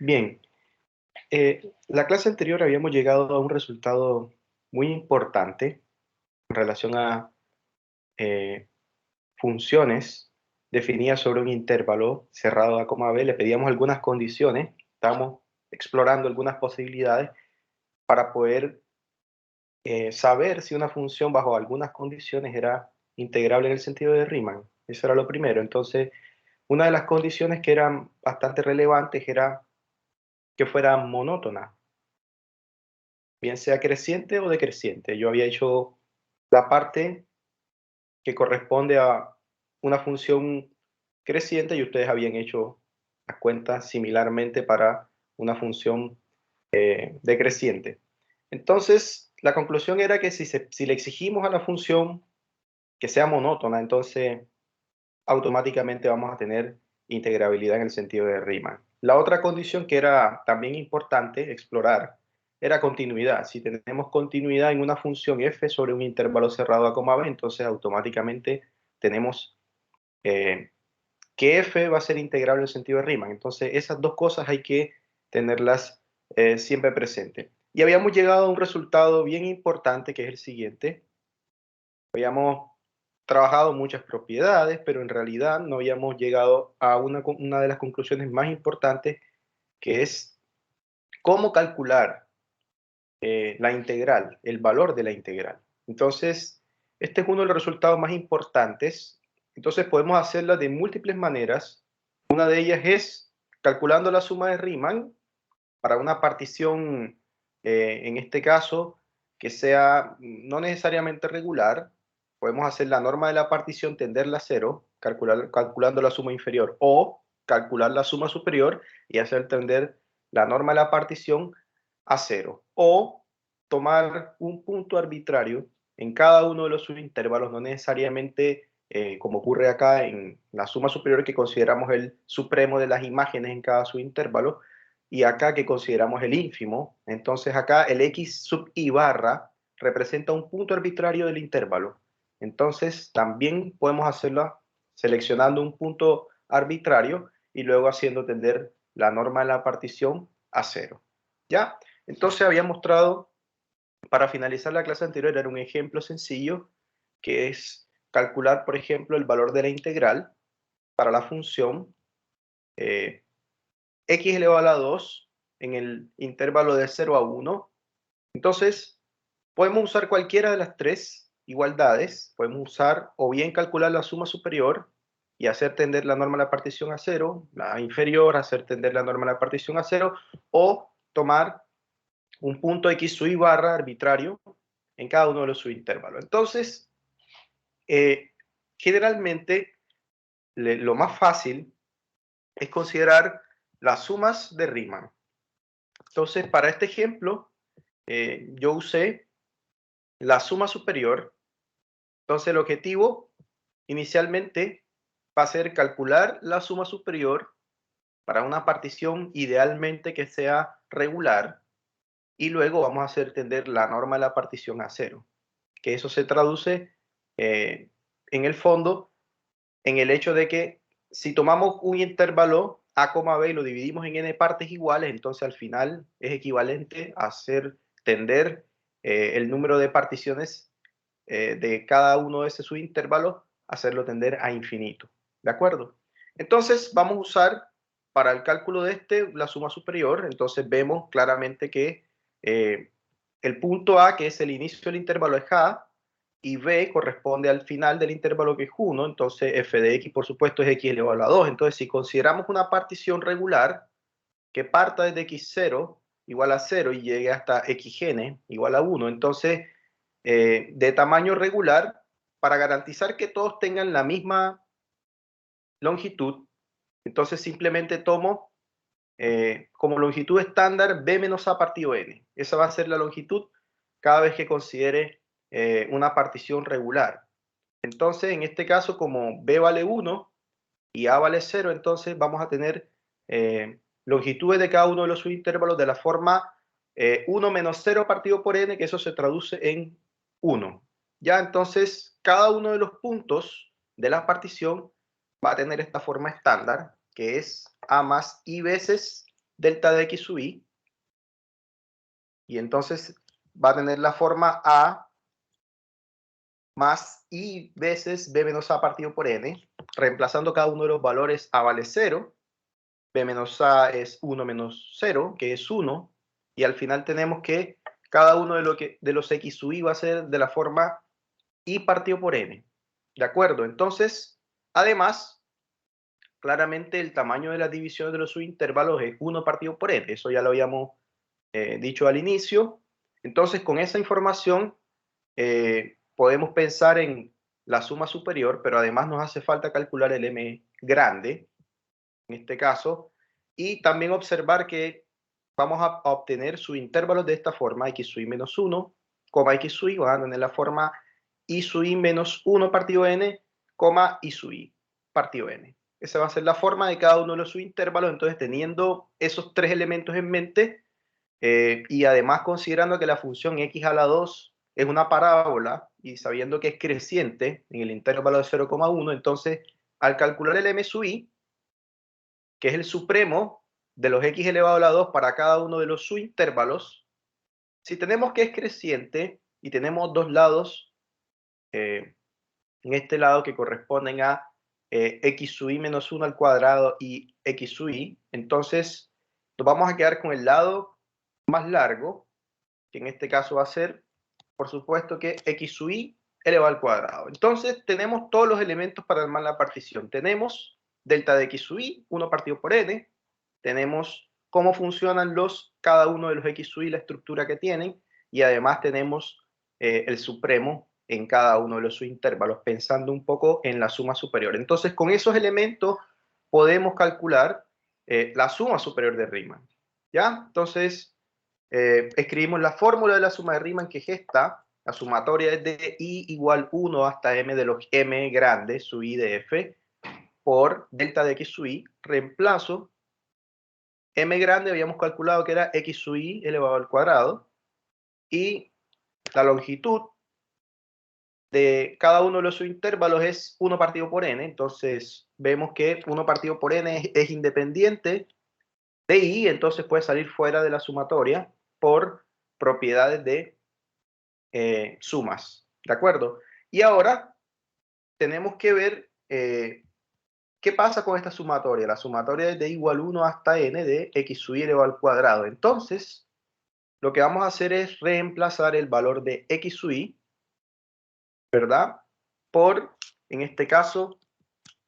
Bien, la clase anterior habíamos llegado a un resultado muy importante en relación a eh, funciones definidas sobre un intervalo cerrado a coma b. Le pedíamos algunas condiciones, estamos explorando algunas posibilidades para poder saber si una función bajo algunas condiciones era integrable en el sentido de Riemann. Eso era lo primero. Entonces, una de las condiciones que eran bastante relevantes era que fuera monótona, bien sea creciente o decreciente. Yo había hecho la parte que corresponde a una función creciente y ustedes habían hecho las cuentas similarmente para una función decreciente. Entonces, la conclusión era que si le exigimos a la función que sea monótona, entonces automáticamente vamos a tener integrabilidad en el sentido de Riemann. La otra condición que era también importante explorar era continuidad. Si tenemos continuidad en una función f sobre un intervalo cerrado a coma b, entonces automáticamente tenemos que f va a ser integrable en el sentido de Riemann. Entonces esas dos cosas hay que tenerlas siempre presentes. Y habíamos llegado a un resultado bien importante que es el siguiente. Habíamos trabajado muchas propiedades, pero en realidad no habíamos llegado a una de las conclusiones más importantes, que es cómo calcular la integral, el valor de la integral. Entonces, este es uno de los resultados más importantes. Entonces, podemos hacerla de múltiples maneras. Una de ellas es calculando la suma de Riemann para una partición, en este caso, que sea no necesariamente regular. Podemos hacer la norma de la partición, tenderla a cero, calculando la suma inferior, o calcular la suma superior y hacer tender la norma de la partición a cero. O tomar un punto arbitrario en cada uno de los subintervalos, no necesariamente como ocurre acá en la suma superior, que consideramos el supremo de las imágenes en cada subintervalo, y acá que consideramos el ínfimo. Entonces acá el x sub i barra representa un punto arbitrario del intervalo. Entonces también podemos hacerlo seleccionando un punto arbitrario y luego haciendo tender la norma de la partición a cero. ¿Ya? Entonces había mostrado, para finalizar la clase anterior, era un ejemplo sencillo, que es calcular, por ejemplo, el valor de la integral para la función x elevado a la 2 en el intervalo de 0 a 1. Entonces, podemos usar cualquiera de las tres igualdades. Podemos usar o bien calcular la suma superior y hacer tender la norma de la partición a 0, la inferior, hacer tender la norma de la partición a 0, o tomar un punto x sub i barra arbitrario en cada uno de los subintervalos. Entonces, generalmente, lo más fácil es considerar las sumas de Riemann. Entonces, para este ejemplo, yo usé la suma superior. Entonces, el objetivo inicialmente va a ser calcular la suma superior para una partición idealmente que sea regular, y luego vamos a hacer tender la norma de la partición a cero, que eso se traduce en el fondo en el hecho de que si tomamos un intervalo a, b y lo dividimos en n partes iguales, entonces al final es equivalente a hacer tender el número de particiones de cada uno de esos subintervalos, hacerlo tender a infinito. ¿De acuerdo? Entonces vamos a usar para el cálculo de la suma superior. Entonces vemos claramente que el punto A, que es el inicio del intervalo, es A, y B corresponde al final del intervalo, que es 1. Entonces f de x, por supuesto, es x elevado a la 2. Entonces, si consideramos una partición regular que parta desde x0 igual a 0 y llegue hasta xn igual a 1, entonces de tamaño regular, para garantizar que todos tengan la misma longitud, entonces simplemente tomo como longitud estándar b menos a partido n. Esa va a ser la longitud cada vez que considere una partición regular. Entonces, en este caso, como b vale 1 y a vale 0, entonces vamos a tener longitudes de cada uno de los subintervalos de la forma 1 menos 0 partido por n, que eso se traduce en 1. Ya, entonces, cada uno de los puntos de la partición va a tener esta forma estándar, que es a más i veces delta de x sub i, y entonces va a tener la forma a más i veces b menos a partido por n, reemplazando cada uno de los valores. A vale 0, b menos a es 1 menos 0, que es 1, y al final tenemos que cada uno de los x sub i va a ser de la forma i partido por n. ¿De acuerdo? Entonces, además, claramente el tamaño de las divisiones de los subintervalos es 1 partido por n. Eso ya lo habíamos dicho al inicio. Entonces, con esa información podemos pensar en la suma superior, pero además nos hace falta calcular el m grande, en este caso, y también observar que vamos a obtener subintervalos de esta forma, x sub i menos 1, x sub i, van a tener la forma i sub i menos 1 partido n, i sub i partido n. Esa va a ser la forma de cada uno de los subintervalos. Entonces, teniendo esos tres elementos en mente, y además considerando que la función x a la 2 es una parábola y sabiendo que es creciente en el intervalo de 0,1, entonces al calcular el m sub i, que es el supremo de los x elevado a la 2 para cada uno de los subintervalos, si tenemos que es creciente y tenemos dos lados, en este lado que corresponden a x sub i menos 1 al cuadrado y x sub i, entonces nos vamos a quedar con el lado más largo, que en este caso va a ser, por supuesto, que x sub i elevado al cuadrado. Entonces tenemos todos los elementos para armar la partición. Tenemos delta de x sub i, 1 partido por n. Tenemos cómo funcionan cada uno de los x sub i, la estructura que tienen. Y además tenemos el supremo en cada uno de los subintervalos, pensando un poco en la suma superior. Entonces, con esos elementos podemos calcular la suma superior de Riemann. ¿Ya? Entonces, escribimos la fórmula de la suma de Riemann, que es esta. La sumatoria es de i igual 1 hasta m de los m grandes, sub i de f, por delta de x sub i. Reemplazo m grande, habíamos calculado que era x sub i elevado al cuadrado, y la longitud de cada uno de los subintervalos es 1 partido por n. Entonces vemos que 1 partido por n es independiente de i, entonces puede salir fuera de la sumatoria por propiedades de sumas, ¿de acuerdo? Y ahora tenemos que ver qué pasa con esta sumatoria. La sumatoria es de igual 1 hasta n de x sub i elevado al cuadrado. Entonces, lo que vamos a hacer es reemplazar el valor de x sub i, ¿verdad? Por, en este caso,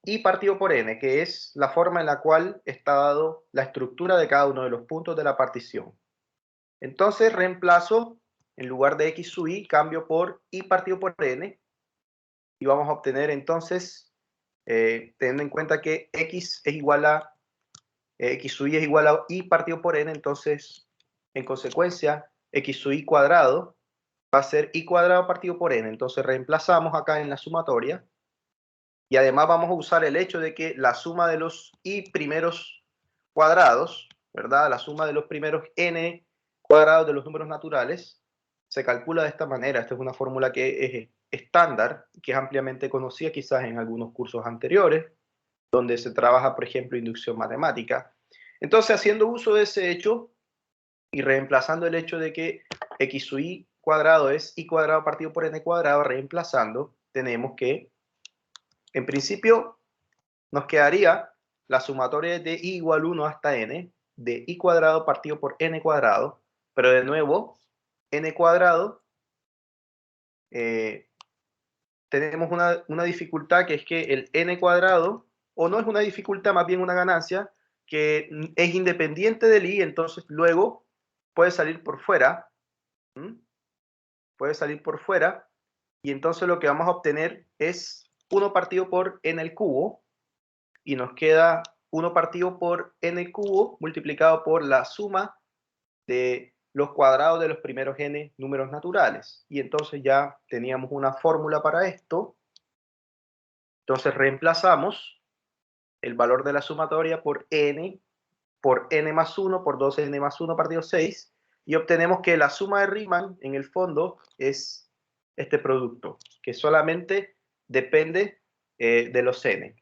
i partido por n, que es la forma en la cual está dado la estructura de cada uno de los puntos de la partición. Entonces, reemplazo, en lugar de x sub i, cambio por i partido por n, y vamos a obtener entonces, teniendo en cuenta que x es igual a, x sub i es igual a i partido por n, entonces, en consecuencia, x sub i cuadrado va a ser i cuadrado partido por n. Entonces reemplazamos acá en la sumatoria, y además vamos a usar el hecho de que la suma de los i primeros cuadrados, ¿verdad? La suma de los primeros n cuadrados de los números naturales se calcula de esta manera. Esta es una fórmula que es estándar, que es ampliamente conocida quizás en algunos cursos anteriores, donde se trabaja, por ejemplo, inducción matemática. Entonces, haciendo uso de ese hecho y reemplazando el hecho de que x sub i cuadrado es i cuadrado partido por n cuadrado, reemplazando, tenemos que, en principio, nos quedaría la sumatoria de i igual 1 hasta n, de i cuadrado partido por n cuadrado, pero de nuevo, n cuadrado, tenemos una dificultad, que es que el n cuadrado, o no es una dificultad, más bien una ganancia, que es independiente del i, entonces luego puede salir por fuera, puede salir por fuera, y entonces lo que vamos a obtener es 1 partido por n al cubo, y nos queda 1 partido por n cubo multiplicado por la suma de los cuadrados de los primeros n números naturales. Y entonces ya teníamos una fórmula para esto. Entonces reemplazamos el valor de la sumatoria por n más 1 por 2n más 1 partido 6, y obtenemos que la suma de Riemann en el fondo es este producto, que solamente depende de los n.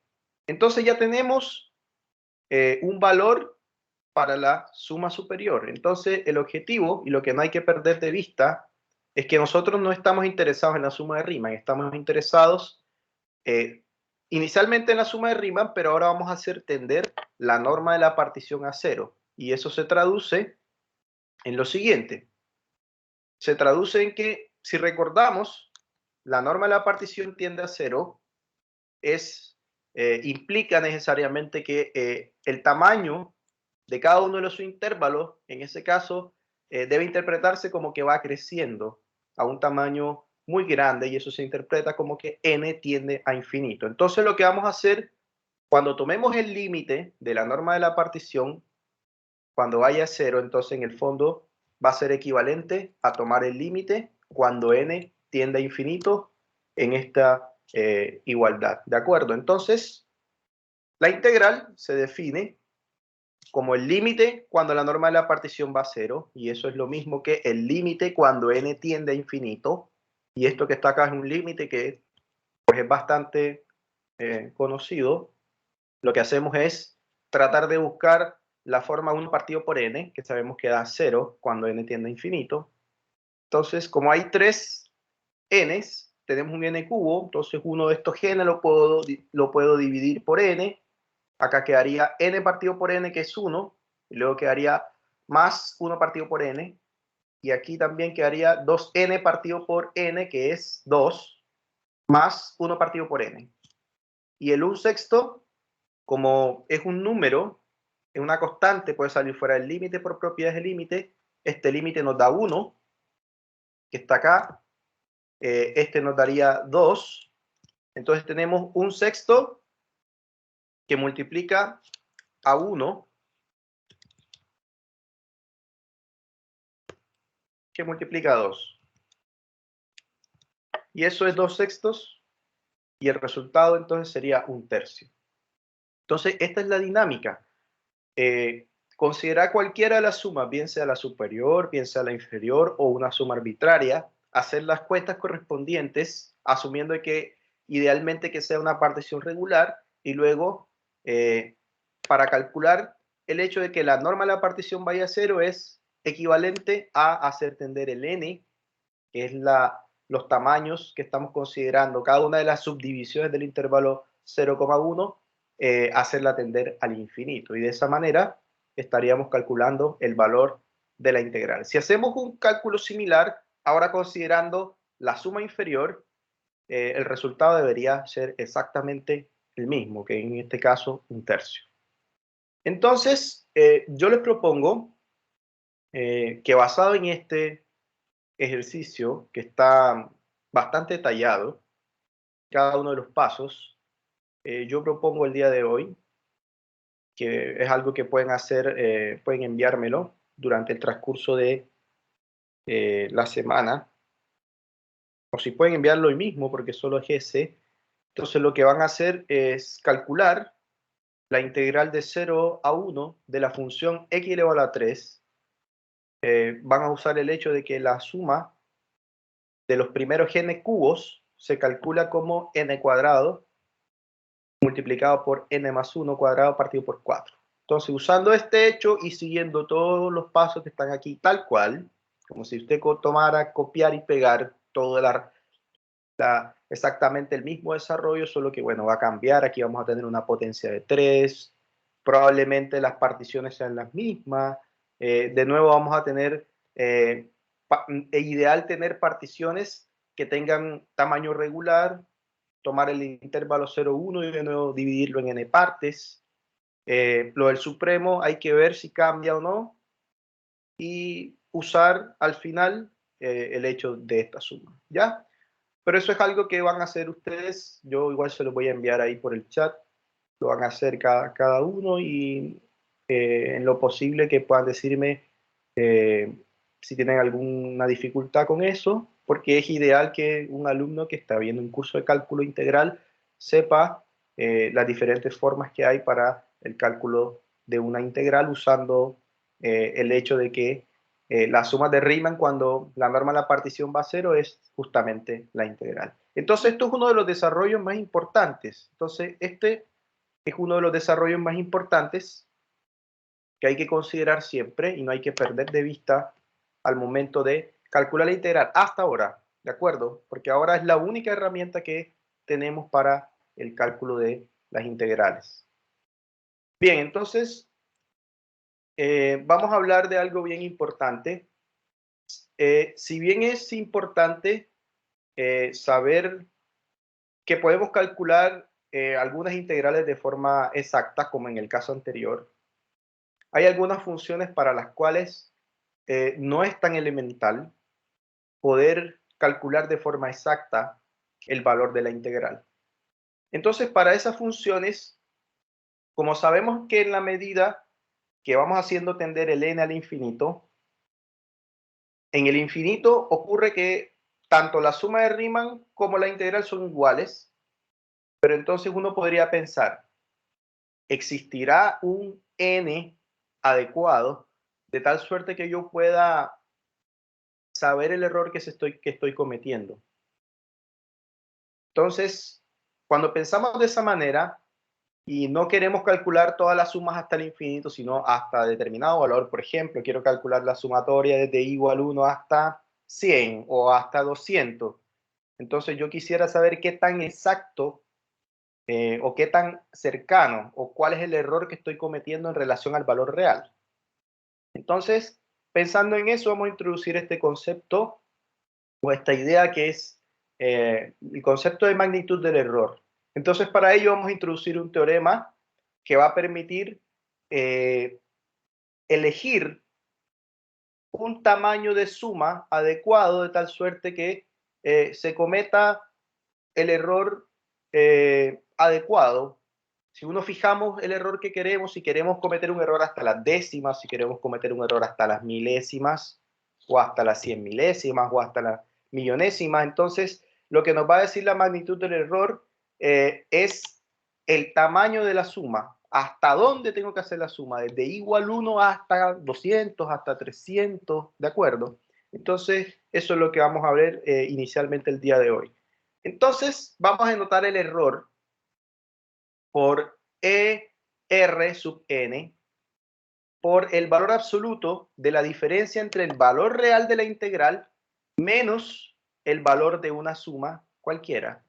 Entonces ya tenemos un valor para la suma superior. Entonces, el objetivo y lo que no hay que perder de vista es que nosotros no estamos interesados en la suma de Riemann, estamos interesados inicialmente en la suma de Riemann, pero ahora vamos a hacer tender la norma de la partición a cero. Y eso se traduce en lo siguiente. Se traduce en que, si recordamos, la norma de la partición tiende a cero, implica necesariamente que el tamaño de cada uno de los intervalos, en ese caso, debe interpretarse como que va creciendo a un tamaño muy grande y eso se interpreta como que n tiende a infinito. Entonces lo que vamos a hacer cuando tomemos el límite de la norma de la partición, cuando vaya a cero, entonces en el fondo va a ser equivalente a tomar el límite cuando n tiende a infinito en esta igualdad. ¿De acuerdo? Entonces, la integral se define como el límite cuando la norma de la partición va a cero, y eso es lo mismo que el límite cuando n tiende a infinito, y esto que está acá es un límite que pues, es bastante conocido. Lo que hacemos es tratar de buscar la forma 1 partido por n, que sabemos que da 0 cuando n tiende a infinito. Entonces, como hay 3 n's, tenemos un n cubo, entonces uno de estos n lo puedo dividir por n. Acá quedaría n partido por n, que es 1, y luego quedaría más 1 partido por n, y aquí también quedaría 2n partido por n, que es 2, más 1 partido por n. Y el 1/6, como es un número, es una constante, puede salir fuera del límite por propiedades de límite. Este límite nos da 1, que está acá. Este nos daría 2. Entonces tenemos 1/6 que multiplica a 1, que multiplica a 2. Y eso es 2/6, y el resultado entonces sería 1/3. Entonces, esta es la dinámica. Considerar cualquiera de las sumas, bien sea la superior, bien sea la inferior o una suma arbitraria, hacer las cuentas correspondientes, asumiendo que idealmente que sea una partición regular, y luego para calcular el hecho de que la norma de la partición vaya a cero es equivalente a hacer tender el n, que es los tamaños que estamos considerando, cada una de las subdivisiones del intervalo 0,1, hacerla tender al infinito. Y de esa manera estaríamos calculando el valor de la integral. Si hacemos un cálculo similar, ahora considerando la suma inferior, el resultado debería ser exactamente el mismo, que en este caso 1/3. Entonces, yo les propongo que basado en este ejercicio, que está bastante detallado, cada uno de los pasos, yo propongo el día de hoy, que es algo que pueden hacer, pueden enviármelo durante el transcurso de la semana, o si pueden enviarlo hoy mismo, porque solo es ese. Entonces lo que van a hacer es calcular la integral de 0 a 1 de la función x elevado a la 3. Van a usar el hecho de que la suma de los primeros n cubos se calcula como n cuadrado multiplicado por n más 1 cuadrado partido por 4. Entonces, usando este hecho y siguiendo todos los pasos que están aquí tal cual, como si usted tomara, copiar y pegar todo exactamente el mismo desarrollo, solo que, bueno, va a cambiar. Aquí vamos a tener una potencia de 3, probablemente las particiones sean las mismas. De nuevo vamos a tener, ideal tener particiones que tengan tamaño regular, tomar el intervalo 0,1 y de nuevo dividirlo en n partes. Lo del supremo hay que ver si cambia o no y usar al final el hecho de esta suma, ¿ya? Pero eso es algo que van a hacer ustedes. Yo igual se lo voy a enviar ahí por el chat. Lo van a hacer cada uno y en lo posible que puedan decirme si tienen alguna dificultad con eso, porque es ideal que un alumno que está viendo un curso de cálculo integral sepa las diferentes formas que hay para el cálculo de una integral usando el hecho de que la suma de Riemann cuando la norma de la partición va a cero es justamente la integral. Entonces esto es uno de los desarrollos más importantes. Entonces este es uno de los desarrollos más importantes que hay que considerar siempre y no hay que perder de vista al momento de calcular la integral hasta ahora, ¿de acuerdo? Porque ahora es la única herramienta que tenemos para el cálculo de las integrales. Bien, entonces vamos a hablar de algo bien importante. Si bien es importante saber que podemos calcular algunas integrales de forma exacta, como en el caso anterior, hay algunas funciones para las cuales no es tan elemental poder calcular de forma exacta el valor de la integral. Entonces, para esas funciones, como sabemos que en la medida que vamos haciendo tender el n al infinito, en el infinito ocurre que tanto la suma de Riemann como la integral son iguales, pero entonces uno podría pensar, ¿existirá un n adecuado de tal suerte que yo pueda saber el error que estoy cometiendo? Entonces, cuando pensamos de esa manera y no queremos calcular todas las sumas hasta el infinito, sino hasta determinado valor, por ejemplo, quiero calcular la sumatoria desde igual 1 hasta 100 o hasta 200, entonces yo quisiera saber qué tan exacto o qué tan cercano o cuál es el error que estoy cometiendo en relación al valor real. Entonces, pensando en eso, vamos a introducir este concepto o esta idea que es el concepto de magnitud del error. Entonces, para ello vamos a introducir un teorema que va a permitir elegir un tamaño de suma adecuado de tal suerte que se cometa el error adecuado. Si uno fijamos el error que queremos, si queremos cometer un error hasta las décimas, si queremos cometer un error hasta las milésimas, o hasta las 100 milésimas, o hasta las millonésimas, entonces lo que nos va a decir la magnitud del error es el tamaño de la suma. ¿Hasta dónde tengo que hacer la suma? Desde igual 1 hasta 200, hasta 300, ¿de acuerdo? Entonces, eso es lo que vamos a ver inicialmente el día de hoy. Entonces, vamos a anotar el error por ER sub n por el valor absoluto de la diferencia entre el valor real de la integral menos el valor de una suma cualquiera,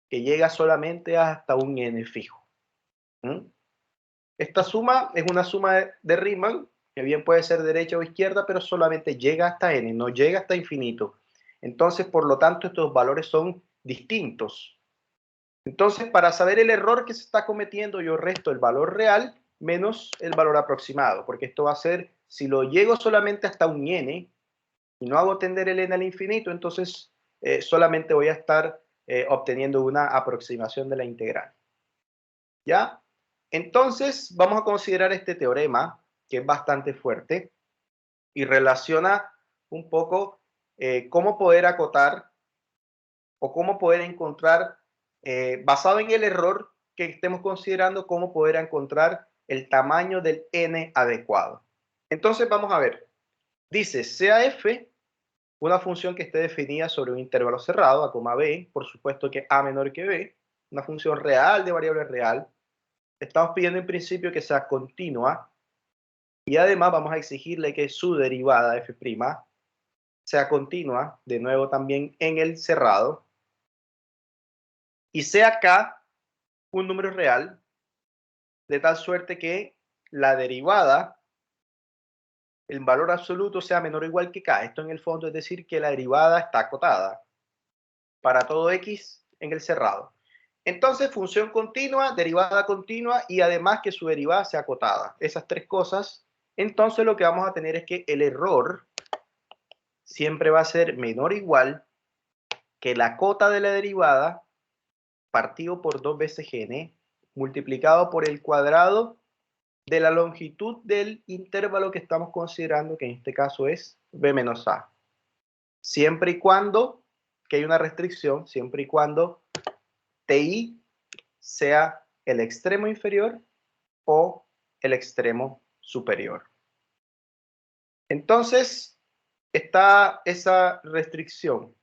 que llega solamente hasta un n fijo. ¿Mm? Esta suma es una suma de Riemann, que bien puede ser derecha o izquierda, pero solamente llega hasta n, no llega hasta infinito. Entonces, por lo tanto, estos valores son distintos. Entonces, para saber el error que se está cometiendo, yo resto el valor real menos el valor aproximado, porque esto va a ser, si lo llego solamente hasta un n y no hago tender el n al infinito, entonces solamente voy a estar obteniendo una aproximación de la integral. ¿Ya? Entonces, vamos a considerar este teorema, que es bastante fuerte, y relaciona un poco cómo poder acotar o cómo poder encontrar, basado en el error que estemos considerando, cómo poder encontrar el tamaño del n adecuado. Entonces vamos a ver, dice sea f una función que esté definida sobre un intervalo cerrado, a, b, por supuesto que a menor que b, una función real de variable real. Estamos pidiendo en principio que sea continua y además vamos a exigirle que su derivada f' sea continua, de nuevo también en el cerrado, y sea k un número real, de tal suerte que la derivada, el valor absoluto sea menor o igual que k. Esto en el fondo es decir que la derivada está acotada para todo x en el cerrado. Entonces, función continua, derivada continua y además que su derivada sea acotada. Esas tres cosas. Entonces, lo que vamos a tener es que el error siempre va a ser menor o igual que la cota de la derivada partido por 2 veces n multiplicado por el cuadrado de la longitud del intervalo que estamos considerando, que en este caso es b menos a. Siempre y cuando, que hay una restricción, siempre y cuando ti sea el extremo inferior o el extremo superior. Entonces, está esa restricción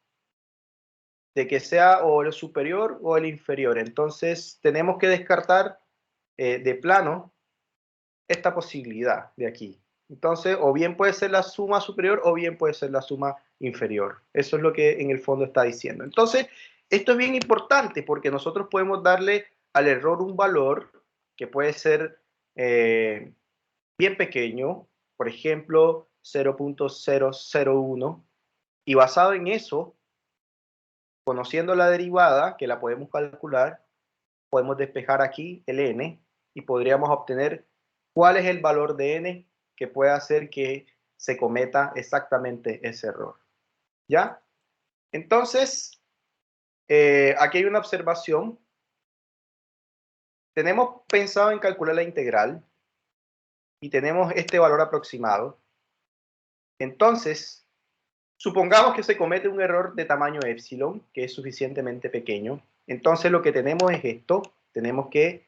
de que sea o el superior o el inferior. Entonces, tenemos que descartar de plano esta posibilidad de aquí. Entonces, o bien puede ser la suma superior o bien puede ser la suma inferior. Eso es lo que en el fondo está diciendo. Entonces, esto es bien importante porque nosotros podemos darle al error un valor que puede ser bien pequeño, por ejemplo, 0.001, y basado en eso, conociendo la derivada, que la podemos calcular, podemos despejar aquí el n y podríamos obtener cuál es el valor de n que puede hacer que se cometa exactamente ese error. ¿Ya? Entonces, aquí hay una observación. Tenemos pensado en calcular la integral y tenemos este valor aproximado. Entonces, supongamos que se comete un error de tamaño epsilon, que es suficientemente pequeño. Entonces, lo que tenemos es esto. Tenemos que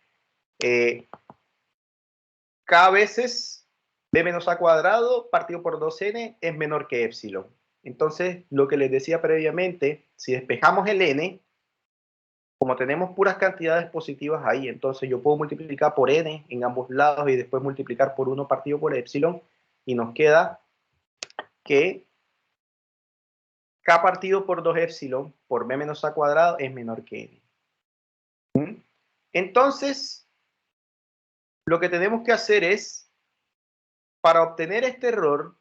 k veces b menos a cuadrado partido por 2n es menor que epsilon. Entonces, lo que les decía previamente, si despejamos el n, como tenemos puras cantidades positivas ahí, entonces yo puedo multiplicar por n en ambos lados y después multiplicar por 1 partido por epsilon, y nos queda que k partido por 2 epsilon por b menos a cuadrado es menor que n. Entonces, lo que tenemos que hacer es, para obtener este error,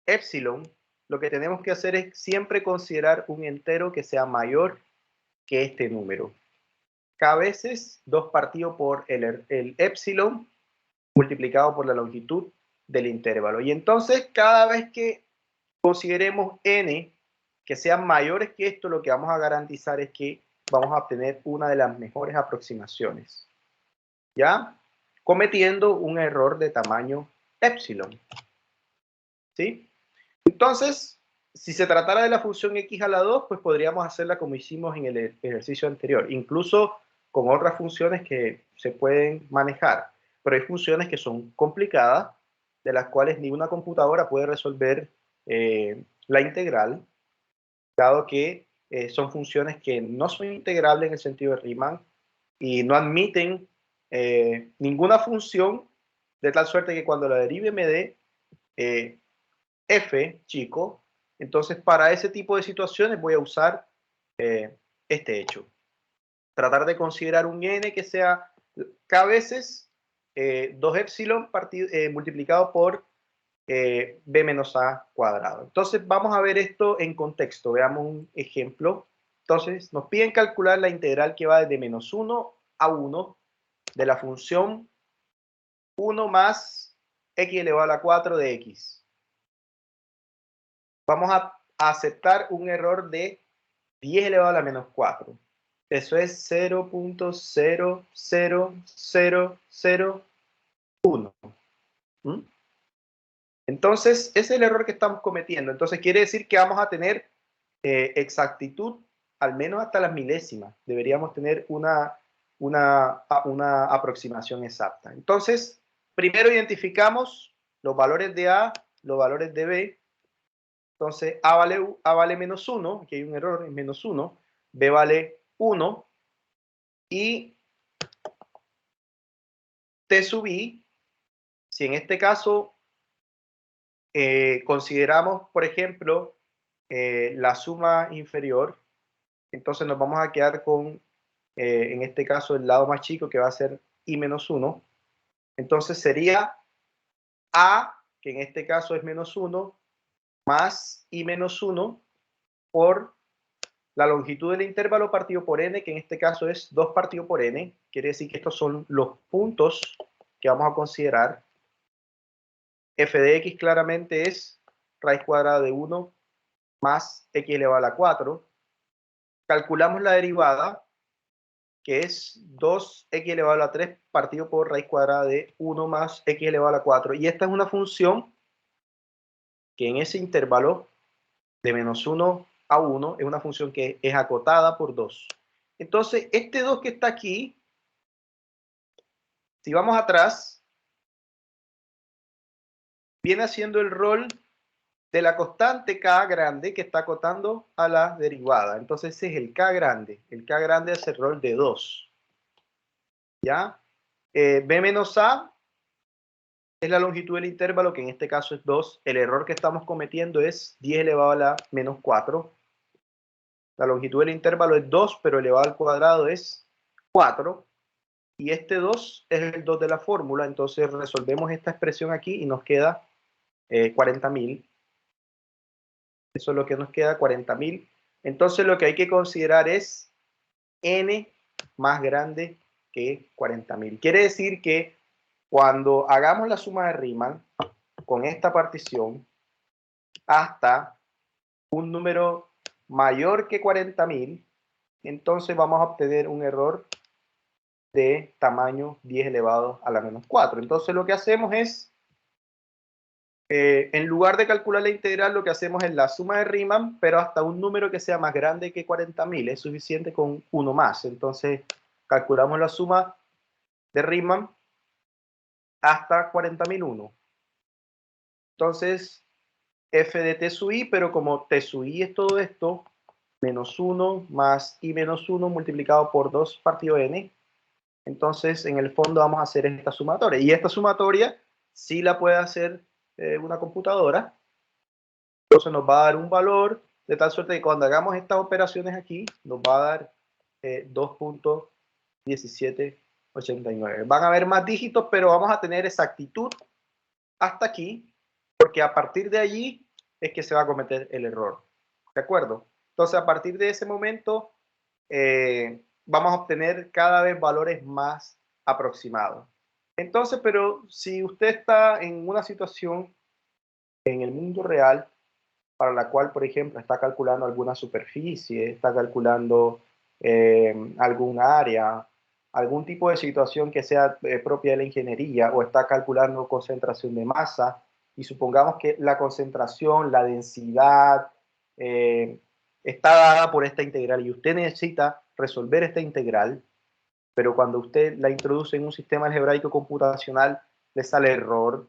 epsilon, lo que tenemos que hacer es siempre considerar un entero que sea mayor que este número. K veces 2 partido por el epsilon multiplicado por la longitud del intervalo. Y entonces, cada vez que consideremos n que sean mayores que esto, lo que vamos a garantizar es que vamos a obtener una de las mejores aproximaciones, ¿ya? Cometiendo un error de tamaño epsilon, ¿sí? Entonces, si se tratara de la función x a la 2, pues podríamos hacerla como hicimos en el ejercicio anterior, incluso con otras funciones que se pueden manejar, pero hay funciones que son complicadas, de las cuales ni una computadora puede resolver la integral, dado que son funciones que no son integrables en el sentido de Riemann y no admiten ninguna función, de tal suerte que cuando la derive me dé f chico, entonces para ese tipo de situaciones voy a usar este hecho. Tratar de considerar un n que sea k veces 2 epsilon multiplicado por b menos a cuadrado. Entonces vamos a ver esto en contexto. Veamos un ejemplo. Entonces nos piden calcular la integral que va desde menos 1 a 1 de la función 1 más x elevado a la 4 de x. Vamos a aceptar un error de 10 elevado a la menos 4. Eso es 0.00001. ¿Mm? Entonces, ese es el error que estamos cometiendo. Entonces, quiere decir que vamos a tener exactitud al menos hasta las milésimas. Deberíamos tener una aproximación exacta. Entonces, primero identificamos los valores de A, los valores de B. Entonces, A vale menos 1, aquí hay un error, es menos 1. B vale 1. Y T sub I, si en este caso consideramos, por ejemplo, la suma inferior, entonces nos vamos a quedar con, en este caso, el lado más chico, que va a ser I menos 1. Entonces sería A, que en este caso es menos 1, más I menos 1 por la longitud del intervalo partido por n, que en este caso es 2 partido por n. Quiere decir que estos son los puntos que vamos a considerar. F de x claramente es raíz cuadrada de 1 más x elevado a la 4. Calculamos la derivada, que es 2x elevado a la 3 partido por raíz cuadrada de 1 más x elevado a la 4. Y esta es una función que en ese intervalo de menos 1 a 1 es una función que es acotada por 2. Entonces, este 2 que está aquí, si vamos atrás, viene haciendo el rol de la constante K grande que está acotando a la derivada. Entonces, ese es el K grande. El K grande es el rol de 2. ¿Ya? B menos A es la longitud del intervalo, que en este caso es 2. El error que estamos cometiendo es 10 elevado a la menos 4. La longitud del intervalo es 2, pero elevado al cuadrado es 4. Y este 2 es el 2 de la fórmula. Entonces resolvemos esta expresión aquí y nos queda 40.000. Eso es lo que nos queda, 40.000. Entonces lo que hay que considerar es n más grande que 40.000. Quiere decir que cuando hagamos la suma de Riemann con esta partición hasta un número mayor que 40.000, entonces vamos a obtener un error de tamaño 10 elevado a la menos 4. Entonces lo que hacemos es, en lugar de calcular la integral, lo que hacemos es la suma de Riemann, pero hasta un número que sea más grande que 40.000. Es suficiente con uno más. Entonces calculamos la suma de Riemann hasta 40.001. Entonces, f de t sub i, pero como t sub i es todo esto, menos 1 más i menos 1 multiplicado por 2 partido n. Entonces, en el fondo vamos a hacer esta sumatoria. Y esta sumatoria sí la puede hacer una computadora. Entonces nos va a dar un valor de tal suerte que cuando hagamos estas operaciones aquí, nos va a dar 2.1789. Van a haber más dígitos, pero vamos a tener exactitud hasta aquí, porque a partir de allí es que se va a cometer el error. ¿De acuerdo? Entonces, a partir de ese momento, vamos a obtener cada vez valores más aproximados. Entonces, pero si usted está en una situación en el mundo real, para la cual, por ejemplo, está calculando alguna superficie, está calculando algún área, algún tipo de situación que sea propia de la ingeniería, o está calculando concentración de masa, y supongamos que la concentración, la densidad, está dada por esta integral, y usted necesita resolver esta integral, pero cuando usted la introduce en un sistema algebraico computacional, le sale error,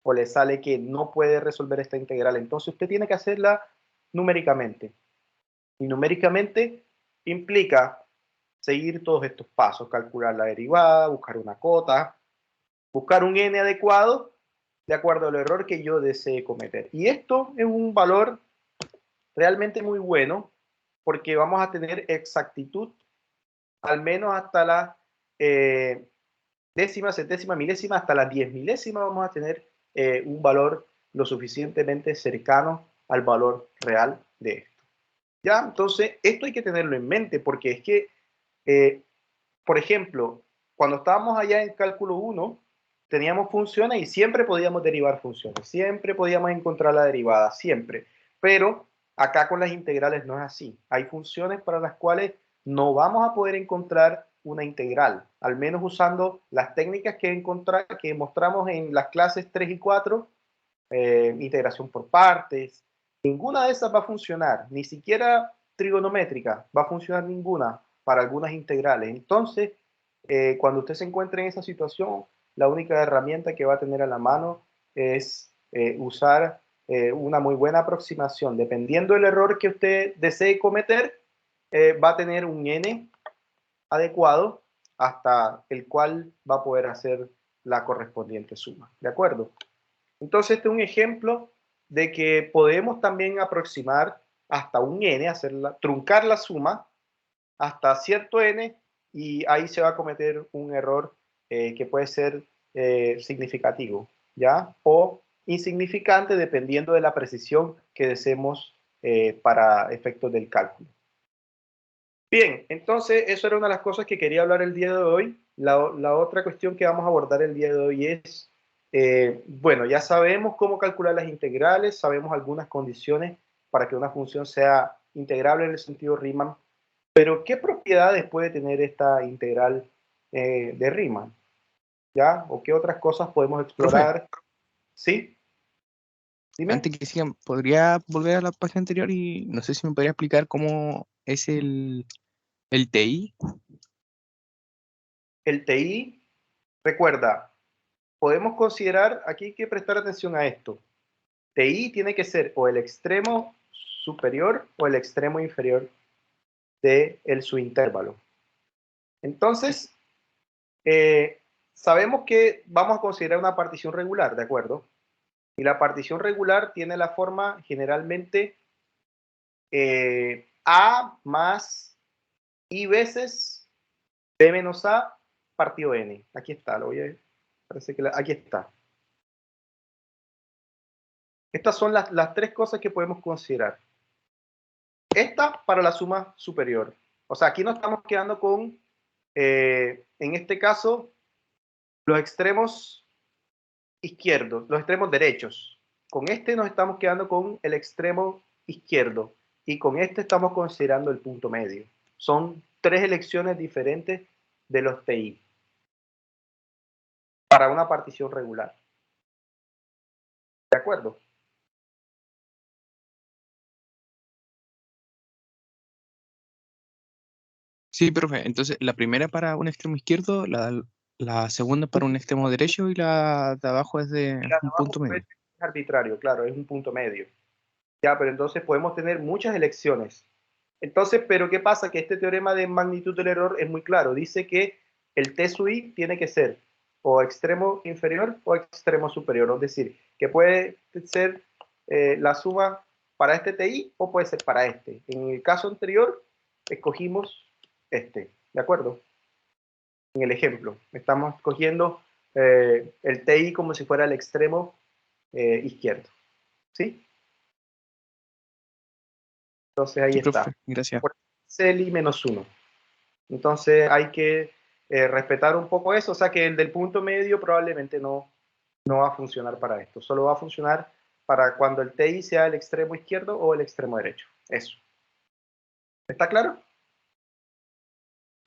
o le sale que no puede resolver esta integral. Entonces usted tiene que hacerla numéricamente. Y numéricamente implica seguir todos estos pasos, calcular la derivada, buscar una cota, buscar un n adecuado de acuerdo al error que yo desee cometer. Y esto es un valor realmente muy bueno porque vamos a tener exactitud al menos hasta la décima, centésima, milésima, hasta la 10 milésima vamos a tener un valor lo suficientemente cercano al valor real de esto. ¿Ya? Entonces, esto hay que tenerlo en mente porque es que, por ejemplo, cuando estábamos allá en cálculo 1, teníamos funciones y siempre podíamos derivar funciones, siempre podíamos encontrar la derivada, siempre. Pero acá con las integrales no es así. Hay funciones para las cuales no vamos a poder encontrar una integral, al menos usando las técnicas que mostramos en las clases 3 y 4, integración por partes. Ninguna de esas va a funcionar, ni siquiera trigonométrica, va a funcionar ninguna para algunas integrales. Entonces, cuando usted se encuentre en esa situación, la única herramienta que va a tener a la mano es usar una muy buena aproximación. Dependiendo del error que usted desee cometer, va a tener un n adecuado hasta el cual va a poder hacer la correspondiente suma. ¿De acuerdo? Entonces, este es un ejemplo de que podemos también aproximar hasta un n, truncar la suma hasta cierto n, y ahí se va a cometer un error que puede ser significativo, ¿ya? O insignificante, dependiendo de la precisión que deseemos para efectos del cálculo. Bien, entonces eso era una de las cosas que quería hablar el día de hoy. La otra cuestión que vamos a abordar el día de hoy es, bueno, ya sabemos cómo calcular las integrales, sabemos algunas condiciones para que una función sea integrable en el sentido Riemann, pero ¿qué propiedades puede tener esta integral de Riemann? ¿Ya? ¿O qué otras cosas podemos Profe, explorar? ¿Sí? Dime. antes que sigan, ¿podría volver a la página anterior y no sé si me podría explicar cómo es el TI? El TI, recuerda, podemos considerar, aquí hay que prestar atención a esto. TI tiene que ser o el extremo superior o el extremo inferior de el subintervalo. Entonces, sabemos que vamos a considerar una partición regular, ¿de acuerdo? Y la partición regular tiene la forma generalmente A más I veces B menos A partido N. Aquí está, parece que aquí está. Estas son las tres cosas que podemos considerar. Esta para la suma superior. O sea, aquí nos estamos quedando con, en este caso, los extremos izquierdos, los extremos derechos. Con este nos estamos quedando con el extremo izquierdo y con este estamos considerando el punto medio. Son tres elecciones diferentes de los TI para una partición regular. ¿De acuerdo? Sí, profe. Entonces, la primera para un extremo izquierdo, la segunda para un extremo derecho y la de abajo es de Y la de un abajo punto medio. es arbitrario, claro, es un punto medio. Ya, pero entonces podemos tener muchas elecciones. Entonces, pero ¿qué pasa? Que este teorema de magnitud del error es muy claro. Dice que el T sub I tiene que ser o extremo inferior o extremo superior. Es decir, que puede ser la suma para este TI o puede ser para este. En el caso anterior, escogimos este. ¿De acuerdo? En el ejemplo, estamos cogiendo el TI como si fuera el extremo izquierdo. ¿Sí? Entonces ahí Sí, está. profe. Gracias. Por CELI menos 1. Entonces hay que respetar un poco eso, o sea que el del punto medio probablemente no va a funcionar para esto, solo va a funcionar para cuando el TI sea el extremo izquierdo o el extremo derecho. Eso. ¿Está claro?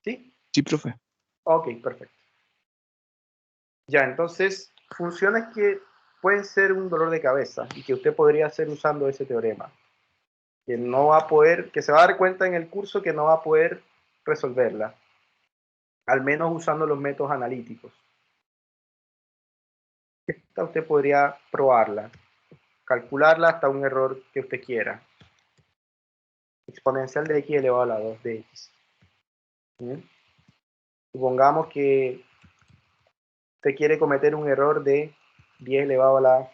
¿Sí? Sí, profe. Ok, perfecto. Ya, entonces, funciones que pueden ser un dolor de cabeza y que usted podría hacer usando ese teorema, que no va a poder, que se va a dar cuenta en el curso que no va a poder resolverla, al menos usando los métodos analíticos. Esta usted podría probarla, calcularla hasta un error que usted quiera. Exponencial de x elevado a la 2 de x. ¿Mm? Supongamos que usted quiere cometer un error de 10 elevado a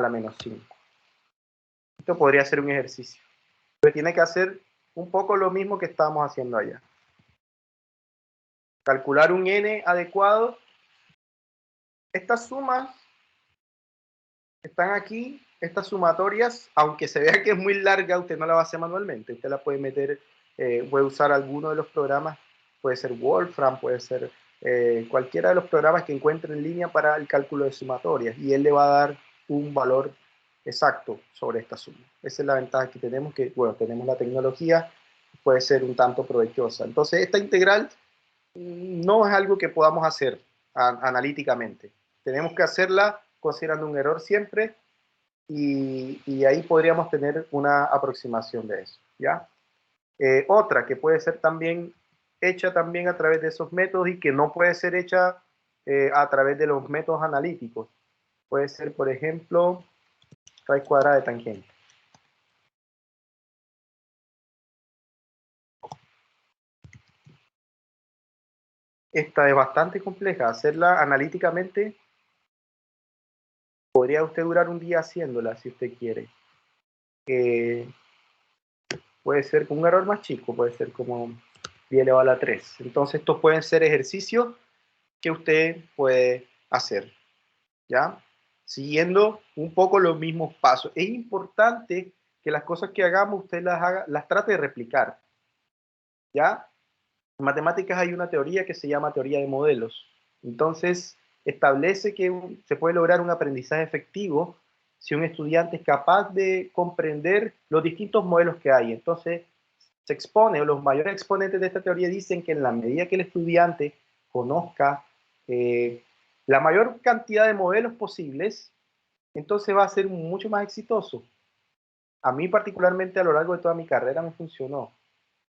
la menos 5. Esto podría ser un ejercicio. Pero tiene que hacer un poco lo mismo que estábamos haciendo allá. Calcular un n adecuado. Estas sumas están aquí, estas sumatorias, aunque se vea que es muy larga, usted no la va a hacer manualmente. Usted la puede meter, puede usar alguno de los programas, puede ser Wolfram, puede ser cualquiera de los programas que encuentre en línea para el cálculo de sumatorias, y él le va a dar un valor exacto sobre esta suma. Esa es la ventaja que tenemos, que bueno, tenemos la tecnología, puede ser un tanto provechosa. Entonces, esta integral no es algo que podamos hacer analíticamente. Tenemos que hacerla considerando un error siempre y ahí podríamos tener una aproximación de eso, ¿ya? Otra que puede ser también hecha también a través de esos métodos y que no puede ser hecha a través de los métodos analíticos. Puede ser, por ejemplo, raíz cuadrada de tangente. Esta es bastante compleja. Hacerla analíticamente podría usted durar un día haciéndola si usted quiere. Puede ser con un error más chico, puede ser como 10 elevado a la 3. Entonces estos pueden ser ejercicios que usted puede hacer, ¿ya? Siguiendo un poco los mismos pasos. Es importante que las cosas que hagamos usted las trate de replicar, ¿ya? En matemáticas hay una teoría que se llama teoría de modelos. Entonces, establece que se puede lograr un aprendizaje efectivo si un estudiante es capaz de comprender los distintos modelos que hay. Entonces, se expone, o los mayores exponentes de esta teoría dicen que en la medida que el estudiante conozca la mayor cantidad de modelos posibles, entonces va a ser mucho más exitoso. A mí particularmente a lo largo de toda mi carrera me funcionó.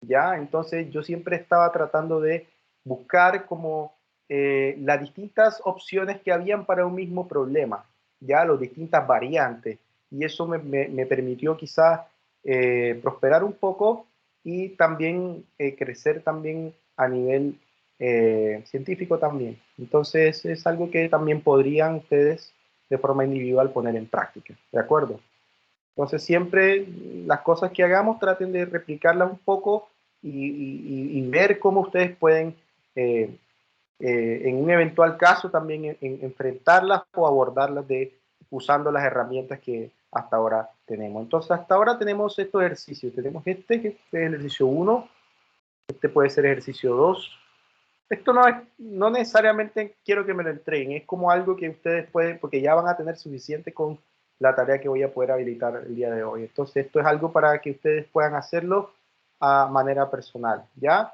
¿Ya? Entonces yo siempre estaba tratando de buscar como las distintas opciones que habían para un mismo problema, ya las distintas variantes, y eso me permitió quizás prosperar un poco y también crecer también a nivel científico también. Entonces es algo que también podrían ustedes de forma individual poner en práctica, ¿de acuerdo? Entonces siempre las cosas que hagamos traten de replicarlas un poco y ver cómo ustedes pueden eh, en un eventual caso también enfrentarlas o abordarlas usando las herramientas que hasta ahora tenemos. Entonces hasta ahora tenemos estos ejercicios, tenemos este que es el ejercicio 1, este puede ser ejercicio 2. Esto no necesariamente quiero que me lo entreguen, es como algo que ustedes pueden, porque ya van a tener suficiente con la tarea que voy a poder habilitar el día de hoy. Entonces esto es algo para que ustedes puedan hacerlo a manera personal, ¿ya?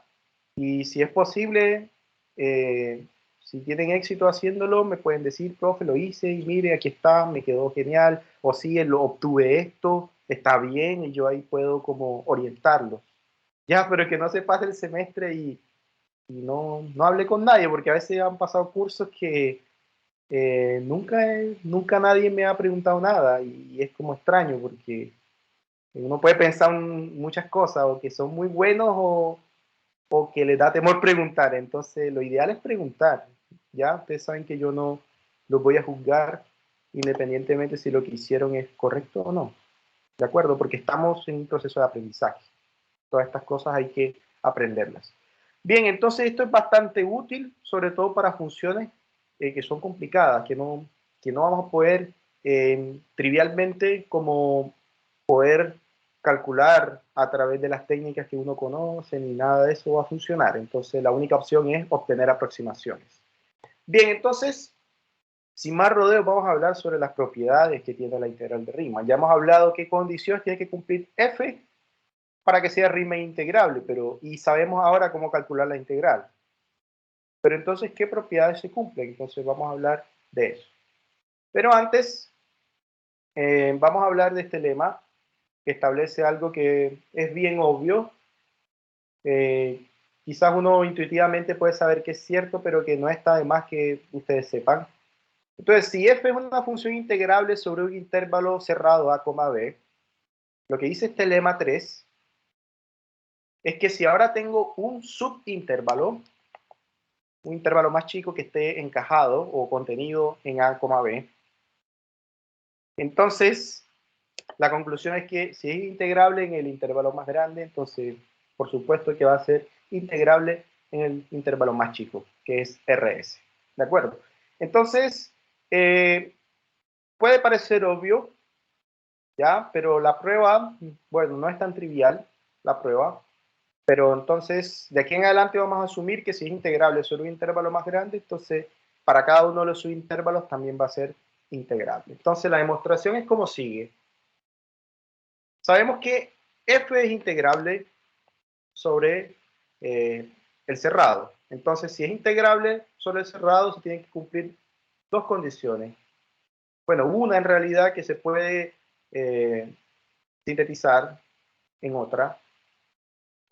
Y si es posible, si tienen éxito haciéndolo, me pueden decir, profe, lo hice y mire, aquí está, me quedó genial, o sí, lo obtuve esto, está bien, y yo ahí puedo como orientarlos. Ya, pero que no se pase el semestre y no hablé con nadie, porque a veces han pasado cursos que nunca nadie me ha preguntado nada y es como extraño porque uno puede pensar muchas cosas o que son muy buenos o que les da temor preguntar. Entonces lo ideal es preguntar. Ya ustedes saben que yo no los voy a juzgar independientemente si lo que hicieron es correcto o no. ¿De acuerdo? Porque estamos en un proceso de aprendizaje. Todas estas cosas hay que aprenderlas. Bien, entonces esto es bastante útil, sobre todo para funciones que son complicadas, que no vamos a poder trivialmente como poder calcular a través de las técnicas que uno conoce, ni nada de eso va a funcionar. Entonces la única opción es obtener aproximaciones. Bien, entonces, sin más rodeos, vamos a hablar sobre las propiedades que tiene la integral de Riemann. Ya hemos hablado qué condiciones tiene que cumplir f para que sea Riemann integrable, y sabemos ahora cómo calcular la integral. Pero entonces, ¿qué propiedades se cumplen? Entonces vamos a hablar de eso. Pero antes, vamos a hablar de este lema que establece algo que es bien obvio. Quizás uno intuitivamente puede saber que es cierto, pero que no está de más que ustedes sepan. Entonces, si f es una función integrable sobre un intervalo cerrado a, b, lo que dice este lema 3 es que si ahora tengo un subintervalo, un intervalo más chico que esté encajado o contenido en A, B. Entonces, la conclusión es que si es integrable en el intervalo más grande, entonces, por supuesto que va a ser integrable en el intervalo más chico, que es RS. ¿De acuerdo? Entonces, puede parecer obvio, ¿ya? Pero la prueba, bueno, no es tan trivial la prueba, pero entonces, de aquí en adelante vamos a asumir que si es integrable sobre un intervalo más grande, entonces para cada uno de los subintervalos también va a ser integrable. Entonces la demostración es como sigue. Sabemos que f es integrable sobre el cerrado. Entonces, si es integrable sobre el cerrado, se tienen que cumplir dos condiciones. Bueno, una en realidad que se puede sintetizar en otra,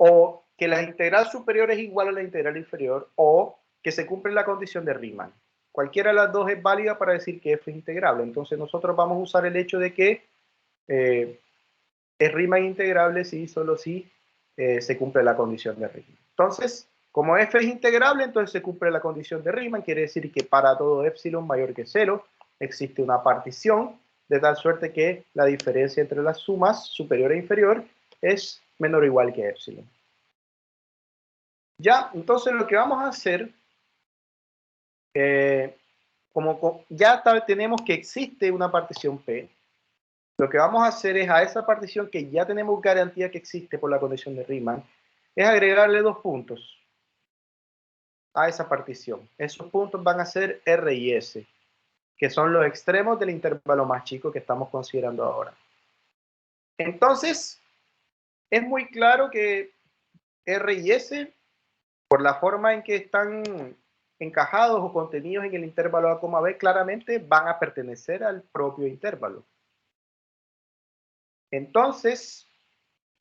o que la integral superior es igual a la integral inferior, o que se cumple la condición de Riemann. Cualquiera de las dos es válida para decir que f es integrable. Entonces nosotros vamos a usar el hecho de que es Riemann integrable si solo si se cumple la condición de Riemann. Entonces, como f es integrable, entonces se cumple la condición de Riemann, quiere decir que para todo epsilon mayor que 0 existe una partición, de tal suerte que la diferencia entre las sumas superior e inferior es menor o igual que epsilon. Ya, entonces lo que vamos a hacer, como ya tenemos que existe una partición P, lo que vamos a hacer es a esa partición que ya tenemos garantía que existe por la condición de Riemann, es agregarle dos puntos a esa partición. Esos puntos van a ser R y S, que son los extremos del intervalo más chico que estamos considerando ahora. Entonces, es muy claro que R y S, por la forma en que están encajados o contenidos en el intervalo A, B, claramente van a pertenecer al propio intervalo. Entonces,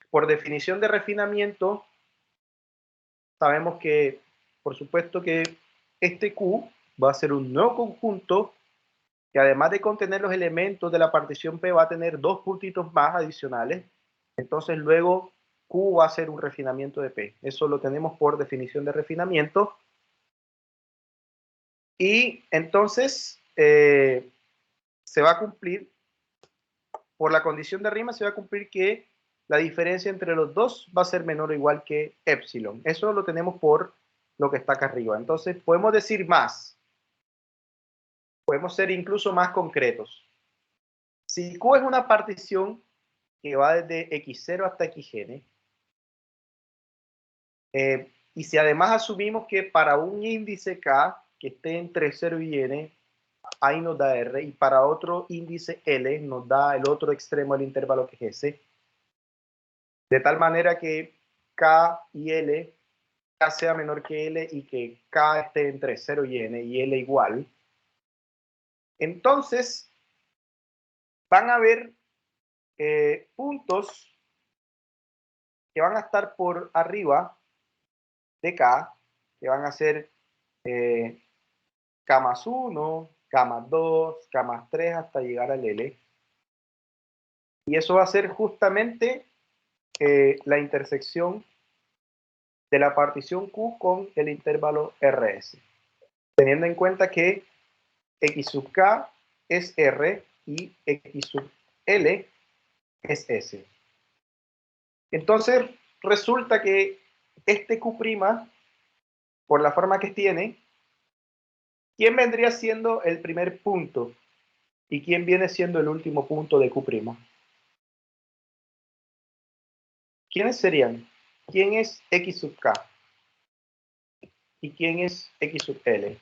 por definición de refinamiento, sabemos que, por supuesto que este Q va a ser un nuevo conjunto que además de contener los elementos de la partición P va a tener dos puntitos más adicionales. Entonces luego Q va a ser un refinamiento de P. Eso lo tenemos por definición de refinamiento. Y entonces se va a cumplir, por la condición de rima, se va a cumplir que la diferencia entre los dos va a ser menor o igual que epsilon. Eso lo tenemos por lo que está acá arriba. Entonces podemos decir más. Podemos ser incluso más concretos. Si Q es una partición que va desde x0 hasta xn, y si además asumimos que para un índice k que esté entre 0 y n, ahí nos da R, y para otro índice L nos da el otro extremo del intervalo que es S, de tal manera que K y L, K sea menor que L y que K esté entre 0 y N y L igual, entonces van a haber puntos que van a estar por arriba de K, que van a ser K más 1, K más 2, K más 3 hasta llegar al L. Y eso va a ser justamente la intersección de la partición Q con el intervalo RS. Teniendo en cuenta que X sub K es R y X sub L es S. Entonces resulta que este Q', por la forma que tiene, ¿quién vendría siendo el primer punto? ¿Y quién viene siendo el último punto de Q'? ¿Quiénes serían? ¿Quién es X sub K? ¿Y quién es X sub L?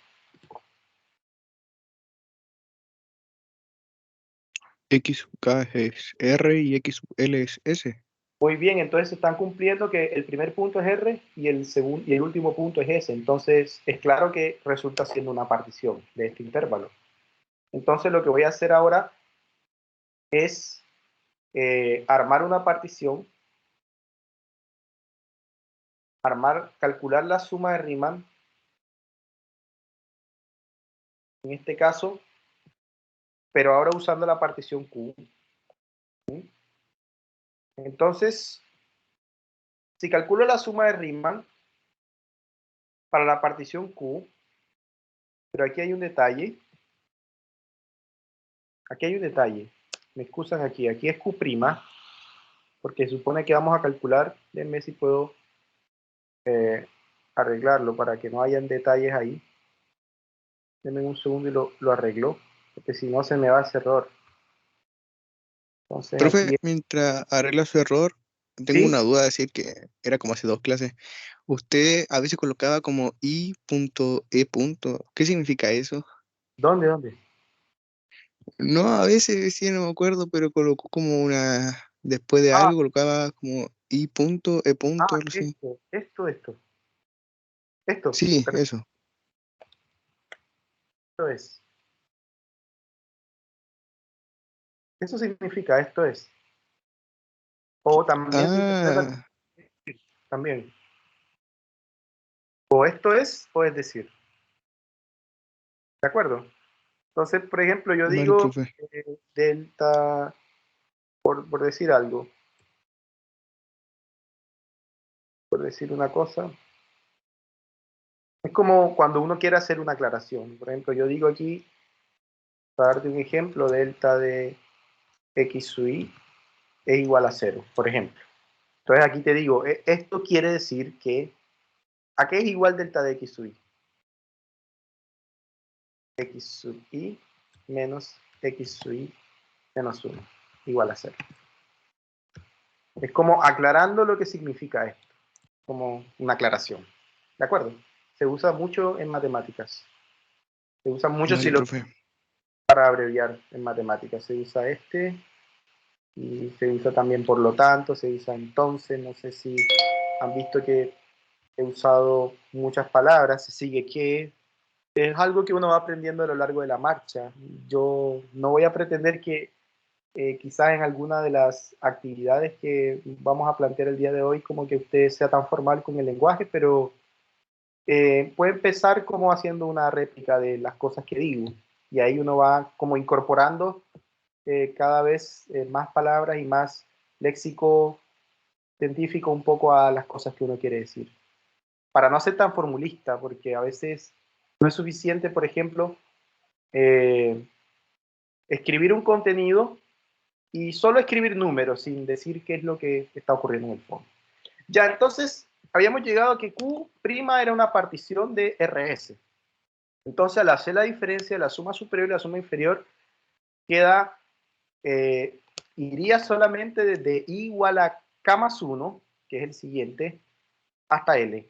X sub K es R y X sub L es S. Muy bien, entonces están cumpliendo que el primer punto es R y el último punto es S. Entonces es claro que resulta siendo una partición de este intervalo. Entonces lo que voy a hacer ahora es armar una partición, calcular la suma de Riemann, en este caso, pero ahora usando la partición Q. Entonces, si calculo la suma de Riemann para la partición Q, pero aquí hay un detalle, me excusan aquí es Q', porque supone que vamos a calcular, denme si puedo arreglarlo para que no hayan detalles ahí. Denme un segundo y lo arreglo, porque si no se me va ese error. Entonces Profe, aquí, mientras arregla su error, tengo una ¿sí? duda, decir que era como hace dos clases. Usted a veces colocaba como I.E. ¿Qué significa eso? ¿Dónde? No, a veces decía, no me acuerdo, pero colocó como una, después de Ah, algo colocaba como I.E. algo así. Esto, Sí, pero eso. esto es. Eso significa esto es. O también se interpreta Ah, también. O esto es, o es decir. ¿De acuerdo? Entonces, por ejemplo, yo vale, digo profe. delta, por decir algo, por decir una cosa. Es como cuando uno quiere hacer una aclaración. Por ejemplo, yo digo aquí, para darte un ejemplo, delta de x sub i es igual a 0, por ejemplo. Entonces aquí te digo, esto quiere decir que, ¿a qué es igual delta de x sub i? X sub i menos x sub i menos 1, igual a 0. Es como aclarando lo que significa esto, como una aclaración. ¿De acuerdo? Se usa mucho en matemáticas. Se usa mucho si Vale, lo profe. para abreviar en matemáticas. Se usa este y se usa también por lo tanto, se usa entonces. No sé si han visto que he usado muchas palabras, se sigue que, es algo que uno va aprendiendo a lo largo de la marcha. Yo no voy a pretender que quizás en alguna de las actividades que vamos a plantear el día de hoy, como que usted sea tan formal con el lenguaje, pero puede empezar como haciendo una réplica de las cosas que digo. Y ahí uno va como incorporando cada vez más palabras y más léxico científico un poco a las cosas que uno quiere decir. Para no ser tan formulista, porque a veces No es suficiente, por ejemplo, escribir un contenido y solo escribir números sin decir qué es lo que está ocurriendo en el fondo. Ya, entonces, habíamos llegado a que Q' era una partición de RS. Entonces, al hacer la diferencia de la suma superior y la suma inferior, queda, iría solamente desde I igual a K más 1, que es el siguiente, hasta L.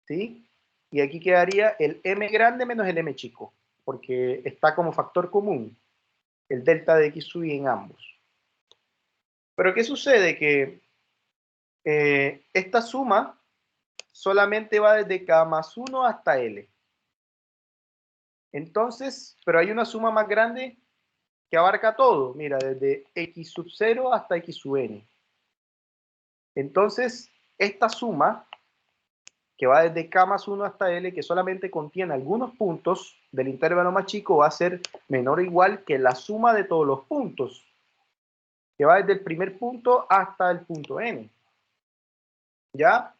¿Sí? Y aquí quedaría el M grande menos el M chico, porque está como factor común el delta de X sub I en ambos. Pero ¿qué sucede? Que esta suma solamente va desde K más 1 hasta L. Entonces, pero hay una suma más grande que abarca todo. Mira, desde X sub 0 hasta X sub N. Entonces, esta suma, que va desde K más 1 hasta L, que solamente contiene algunos puntos del intervalo más chico, va a ser menor o igual que la suma de todos los puntos, que va desde el primer punto hasta el punto N. ¿Ya?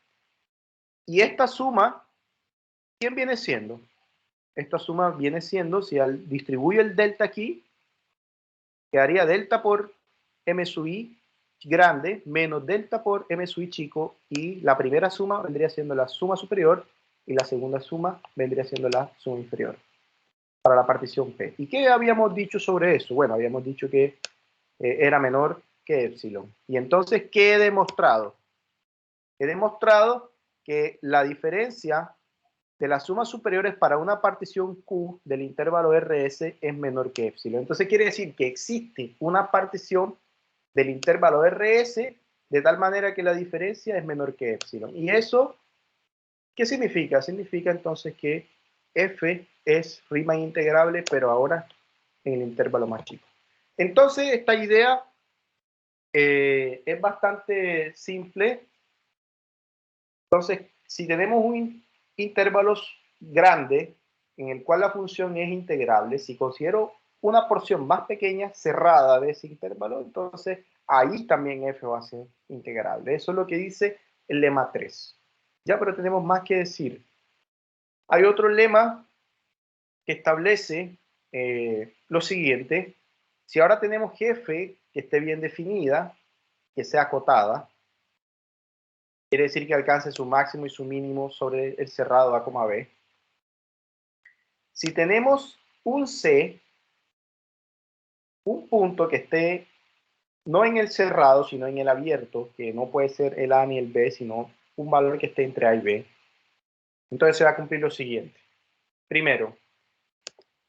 Y esta suma, ¿quién viene siendo? Esta suma viene siendo, si distribuyo el delta aquí, quedaría delta por M sub I grande menos delta por M sub I chico, y la primera suma vendría siendo la suma superior y la segunda suma vendría siendo la suma inferior para la partición P. ¿Y qué habíamos dicho sobre eso? Bueno, habíamos dicho que era menor que epsilon. Y entonces, ¿qué he demostrado? He demostrado que la diferencia de las sumas superiores para una partición Q del intervalo RS es menor que epsilon. Entonces quiere decir que existe una partición del intervalo RS de tal manera que la diferencia es menor que epsilon. ¿Y eso qué significa? Significa entonces que f es Riemann integrable, pero ahora en el intervalo más chico. Entonces esta idea es bastante simple. Entonces, si tenemos un intervalo grande en el cual la función es integrable, si considero una porción más pequeña cerrada de ese intervalo, entonces ahí también f va a ser integrable. Eso es lo que dice el lema 3. Ya, pero tenemos más que decir. Hay otro lema que establece lo siguiente. Si ahora tenemos f que esté bien definida, que sea acotada, quiere decir que alcance su máximo y su mínimo sobre el cerrado A, B. Si tenemos un C, un punto que esté no en el cerrado, sino en el abierto, que no puede ser el A ni el B, sino un valor que esté entre A y B, entonces se va a cumplir lo siguiente. Primero,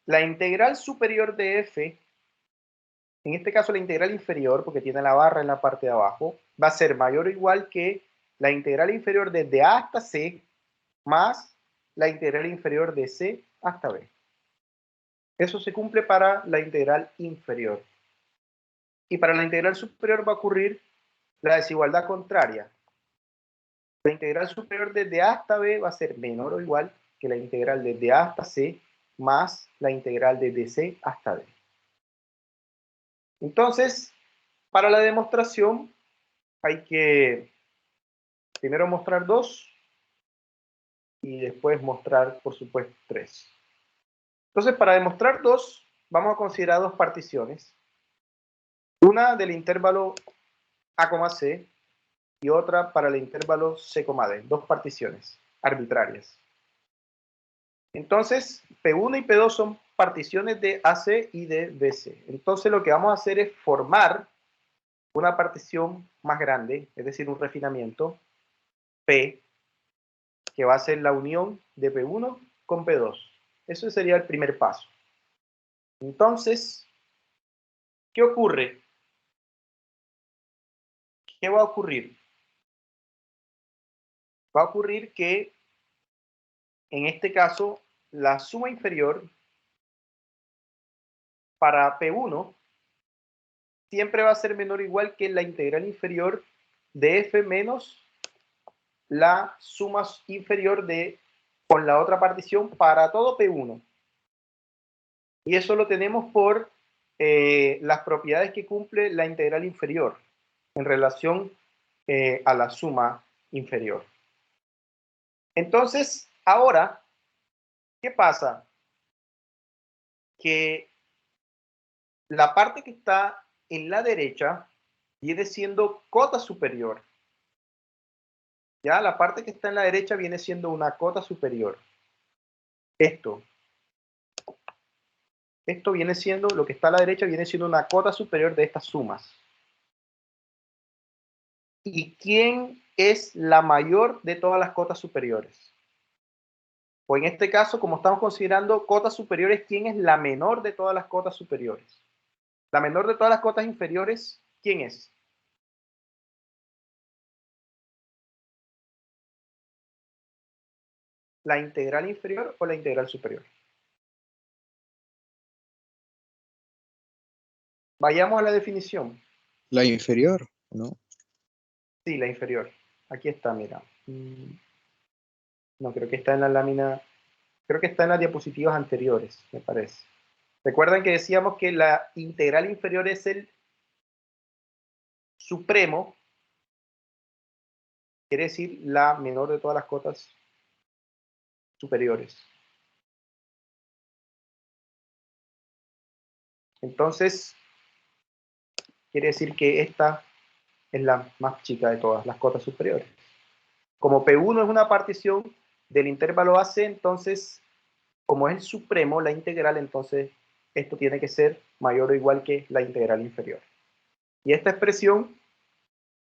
la integral superior de f, en este caso la integral inferior, porque tiene la barra en la parte de abajo, va a ser mayor o igual que la integral inferior desde A hasta C más la integral inferior de C hasta B. Eso se cumple para la integral inferior. Y para la integral superior va a ocurrir la desigualdad contraria. La integral superior desde A hasta B va a ser menor o igual que la integral desde A hasta C más la integral desde C hasta D. Entonces, para la demostración hay que primero mostrar 2 y después mostrar, por supuesto, 3. Entonces, para demostrar 2, vamos a considerar dos particiones. Una del intervalo A,C y otra para el intervalo C,D. Dos particiones arbitrarias. Entonces, P1 y P2 son particiones de AC y de BC. Entonces, lo que vamos a hacer es formar una partición más grande, es decir, un refinamiento, P, que va a ser la unión de P1 con P2. Eso sería el primer paso. Entonces, ¿qué ocurre? ¿Qué va a ocurrir? Va a ocurrir que, en este caso, la suma inferior para P1 siempre va a ser menor o igual que la integral inferior de f menos la suma inferior de con la otra partición para todo P1. Y eso lo tenemos por las propiedades que cumple la integral inferior en relación a la suma inferior. Entonces, ahora ¿Qué pasa? Que la parte que está en la derecha viene siendo cota superior. Ya la parte que está en la derecha viene siendo una cota superior. Esto viene siendo, lo que está a la derecha viene siendo una cota superior de estas sumas. ¿Y quién es la mayor de todas las cotas superiores? O en este caso, como estamos considerando cotas superiores, ¿quién es la menor de todas las cotas superiores? La menor de todas las cotas inferiores, ¿quién es? ¿La integral inferior o la integral superior? Vayamos a la definición. La inferior, ¿no? Sí, la inferior. Aquí está, mira. No, creo que está en la lámina, creo que está en las diapositivas anteriores, me parece. Recuerdan que decíamos que la integral inferior es el supremo, quiere decir la menor de todas las cotas superiores. Entonces, quiere decir que esta es la más chica de todas las cotas superiores. Como P1 es una partición del intervalo AC, entonces, como es el supremo, la integral, entonces esto tiene que ser mayor o igual que la integral inferior. Y esta expresión,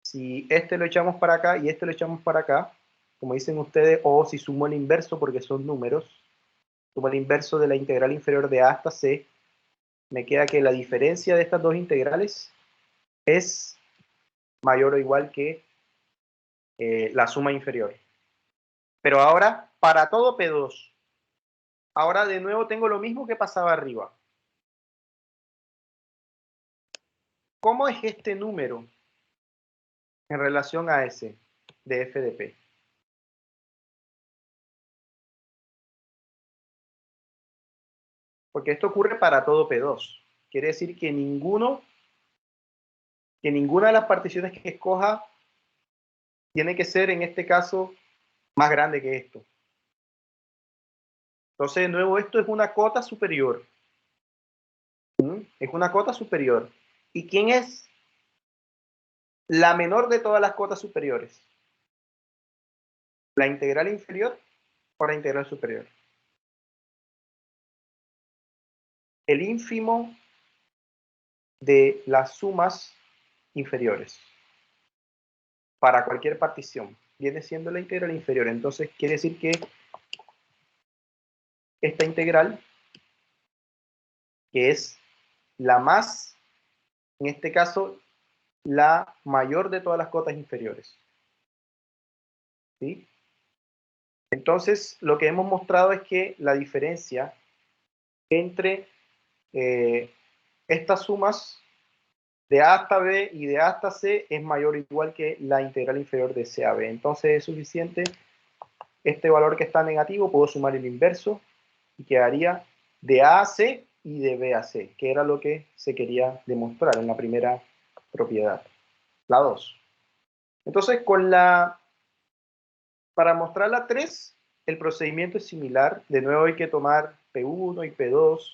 si este lo echamos para acá y este lo echamos para acá, como dicen ustedes, o si sumo el inverso porque son números, sumo el inverso de la integral inferior de A hasta C, me queda que la diferencia de estas dos integrales es mayor o igual que la suma inferior. Pero ahora, para todo P2, ahora de nuevo tengo lo mismo que pasaba arriba. ¿Cómo es este número en relación a ese de f de p? Porque esto ocurre para todo P2. Quiere decir que ninguna de las particiones que escoja tiene que ser, en este caso, más grande que esto. Entonces, de nuevo, esto es una cota superior. Es una cota superior. ¿Y quién es la menor de todas las cotas superiores? ¿La integral inferior o la integral superior? El ínfimo de las sumas inferiores para cualquier partición viene siendo la integral inferior. Entonces, quiere decir que esta integral, que es la más, en este caso, la mayor de todas las cotas inferiores. ¿Sí? Entonces, lo que hemos mostrado es que la diferencia entre estas sumas de A hasta B y de A hasta C es mayor o igual que la integral inferior de C a B. Entonces es suficiente este valor que está negativo, puedo sumar el inverso y quedaría de A a C y de B a C, que era lo que se quería demostrar en la primera propiedad, la 2. Entonces, para mostrar la 3, el procedimiento es similar. De nuevo hay que tomar P1 y P2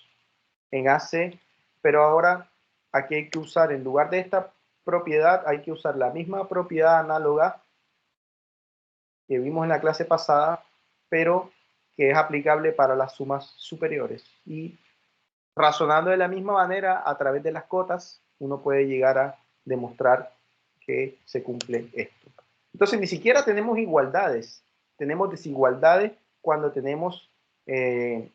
en AC, pero ahora aquí hay que usar, en lugar de esta propiedad, hay que usar la misma propiedad análoga que vimos en la clase pasada, pero que es aplicable para las sumas superiores. Y razonando de la misma manera, a través de las cotas, uno puede llegar a demostrar que se cumple esto. Entonces, ni siquiera tenemos igualdades. Tenemos desigualdades cuando tenemos, en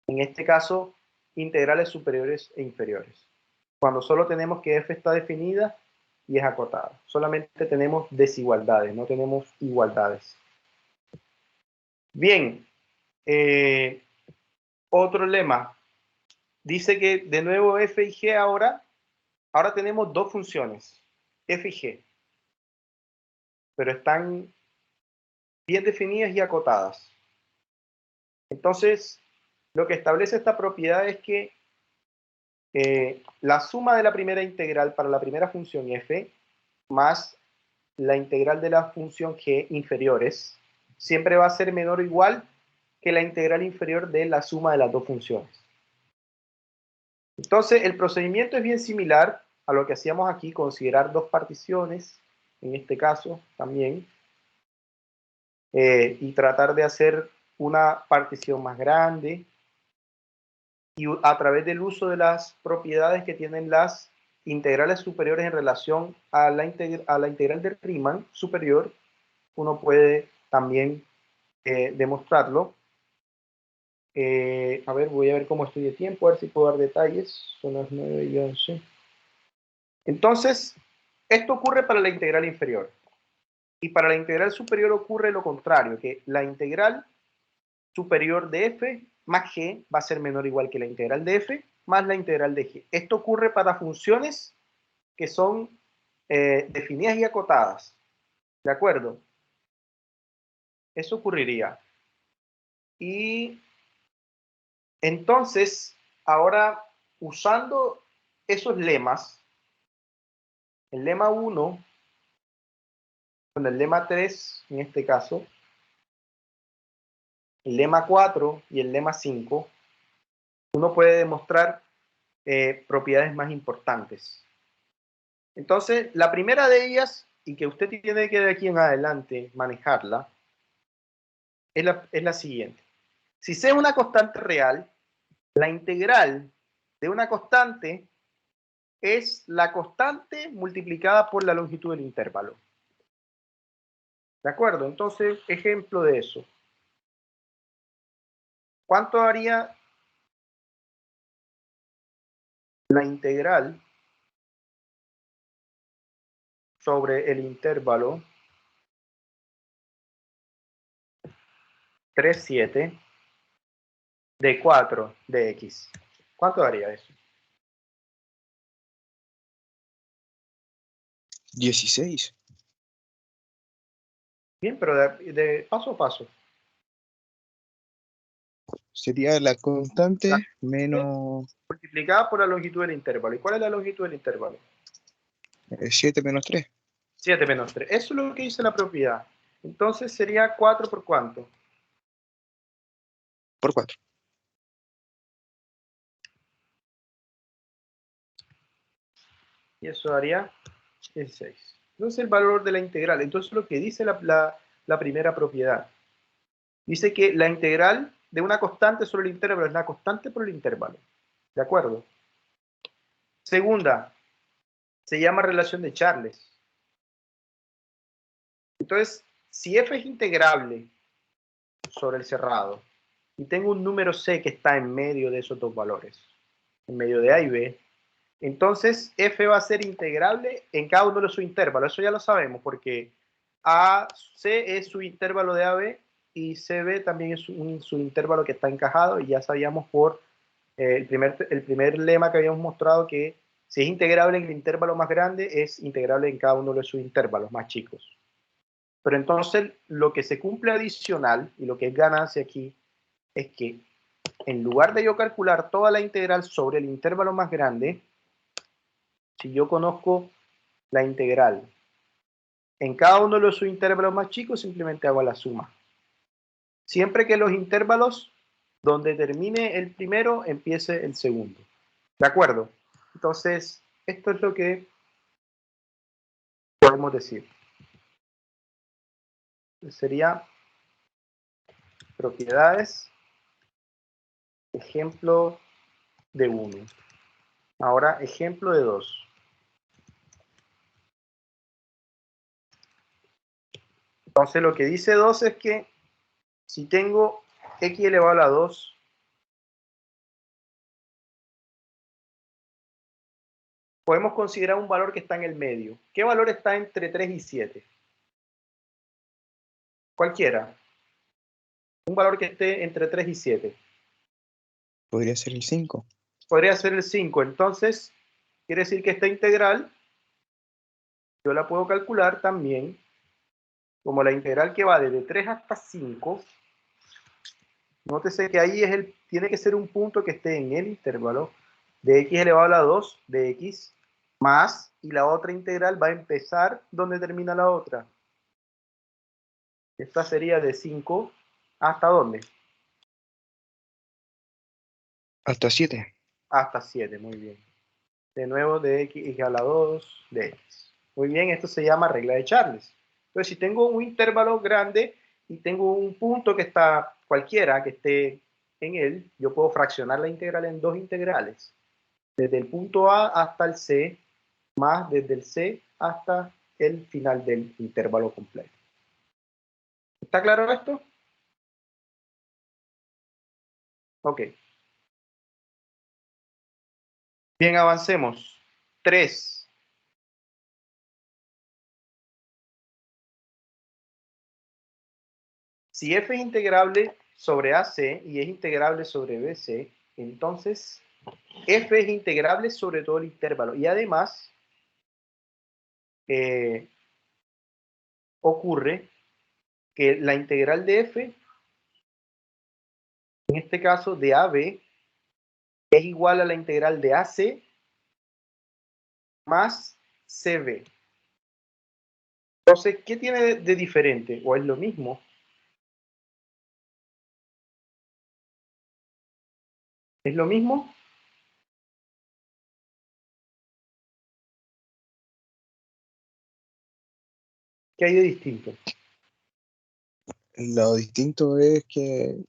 este caso, integrales superiores e inferiores. Cuando solo tenemos que f está definida y es acotada. Solamente tenemos desigualdades, no tenemos igualdades. Bien, otro lema. Dice que de nuevo f y g ahora tenemos dos funciones, f y g, pero están bien definidas y acotadas. Entonces, lo que establece esta propiedad es que la suma de la primera integral para la primera función f más la integral de la función g inferiores siempre va a ser menor o igual que la integral inferior de la suma de las dos funciones. Entonces, el procedimiento es bien similar a lo que hacíamos aquí, considerar dos particiones, en este caso también, y tratar de hacer una partición más grande, y a través del uso de las propiedades que tienen las integrales superiores en relación a la integral de Riemann superior, uno puede también demostrarlo. A ver, voy a ver cómo estoy de tiempo, a ver si puedo dar detalles. Son las 9:11. Entonces, esto ocurre para la integral inferior. Y para la integral superior ocurre lo contrario, que la integral superior de f más g va a ser menor o igual que la integral de f más la integral de g. Esto ocurre para funciones que son definidas y acotadas. ¿De acuerdo? Eso ocurriría. Y entonces, ahora, usando esos lemas, el lema 1 con el lema 3, en este caso, el lema 4 y el lema 5, uno puede demostrar propiedades más importantes. Entonces, la primera de ellas, y que usted tiene que de aquí en adelante manejarla, es la siguiente. Si C es una constante real, la integral de una constante es la constante multiplicada por la longitud del intervalo. ¿De acuerdo? Entonces, ejemplo de eso. ¿Cuánto haría la integral sobre el intervalo 3,7 de 4 de x? ¿Cuánto daría eso? 16. Bien, pero de paso a paso. Sería la constante menos Multiplicada por la longitud del intervalo. ¿Y cuál es la longitud del intervalo? 7 menos 3 7 menos 3. Eso es lo que dice la propiedad. Entonces sería 4 por ¿cuánto? por 4. Y eso daría 16. Entonces el valor de la integral. Entonces lo que dice la primera propiedad. Dice que la integral de una constante sobre el intervalo es la constante por el intervalo. ¿De acuerdo? Segunda, se llama relación de Charles. Entonces, si f es integrable sobre el cerrado y tengo un número c que está en medio de esos dos valores, en medio de a y b, entonces f va a ser integrable en cada uno de sus intervalos. Eso ya lo sabemos porque AC es su intervalo de AB y CB también es su intervalo que está encajado, y ya sabíamos por el primer lema que habíamos mostrado que si es integrable en el intervalo más grande, es integrable en cada uno de sus intervalos más chicos. Pero entonces lo que se cumple adicional y lo que es ganancia aquí es que en lugar de yo calcular toda la integral sobre el intervalo más grande, si yo conozco la integral en cada uno de sus intervalos más chicos, simplemente hago la suma. Siempre que los intervalos donde termine el primero, empiece el segundo. ¿De acuerdo? Entonces, esto es lo que podemos decir. Sería propiedades, ejemplo de 1. Ahora, ejemplo de 2. Entonces, lo que dice 2 es que si tengo x elevado a la 2, podemos considerar un valor que está en el medio. ¿Qué valor está entre 3 y 7? Cualquiera. Un valor que esté entre 3 y 7. Podría ser el 5. Podría ser el 5. Entonces, quiere decir que esta integral yo la puedo calcular también como la integral que va desde 3 hasta 5. Nótese que ahí tiene que ser un punto que esté en el intervalo de x elevado a la 2 de x más, y la otra integral va a empezar donde termina la otra. Esta sería de 5 hasta ¿dónde? Hasta 7. Hasta 7, muy bien. De nuevo, de x igual a 2 de x. Muy bien, esto se llama regla de Charles. Entonces, si tengo un intervalo grande y tengo un punto que está cualquiera que esté en él, yo puedo fraccionar la integral en dos integrales. Desde el punto A hasta el C, más desde el C hasta el final del intervalo completo. ¿Está claro esto? Ok. Bien, avancemos. 3. Si f es integrable sobre AC y es integrable sobre BC, entonces f es integrable sobre todo el intervalo. Y además ocurre que la integral de f, en este caso de AB, es igual a la integral de AC más CB. Entonces, ¿qué tiene de diferente? ¿O es lo mismo? ¿Es lo mismo? ¿Qué hay de distinto? Lo distinto es que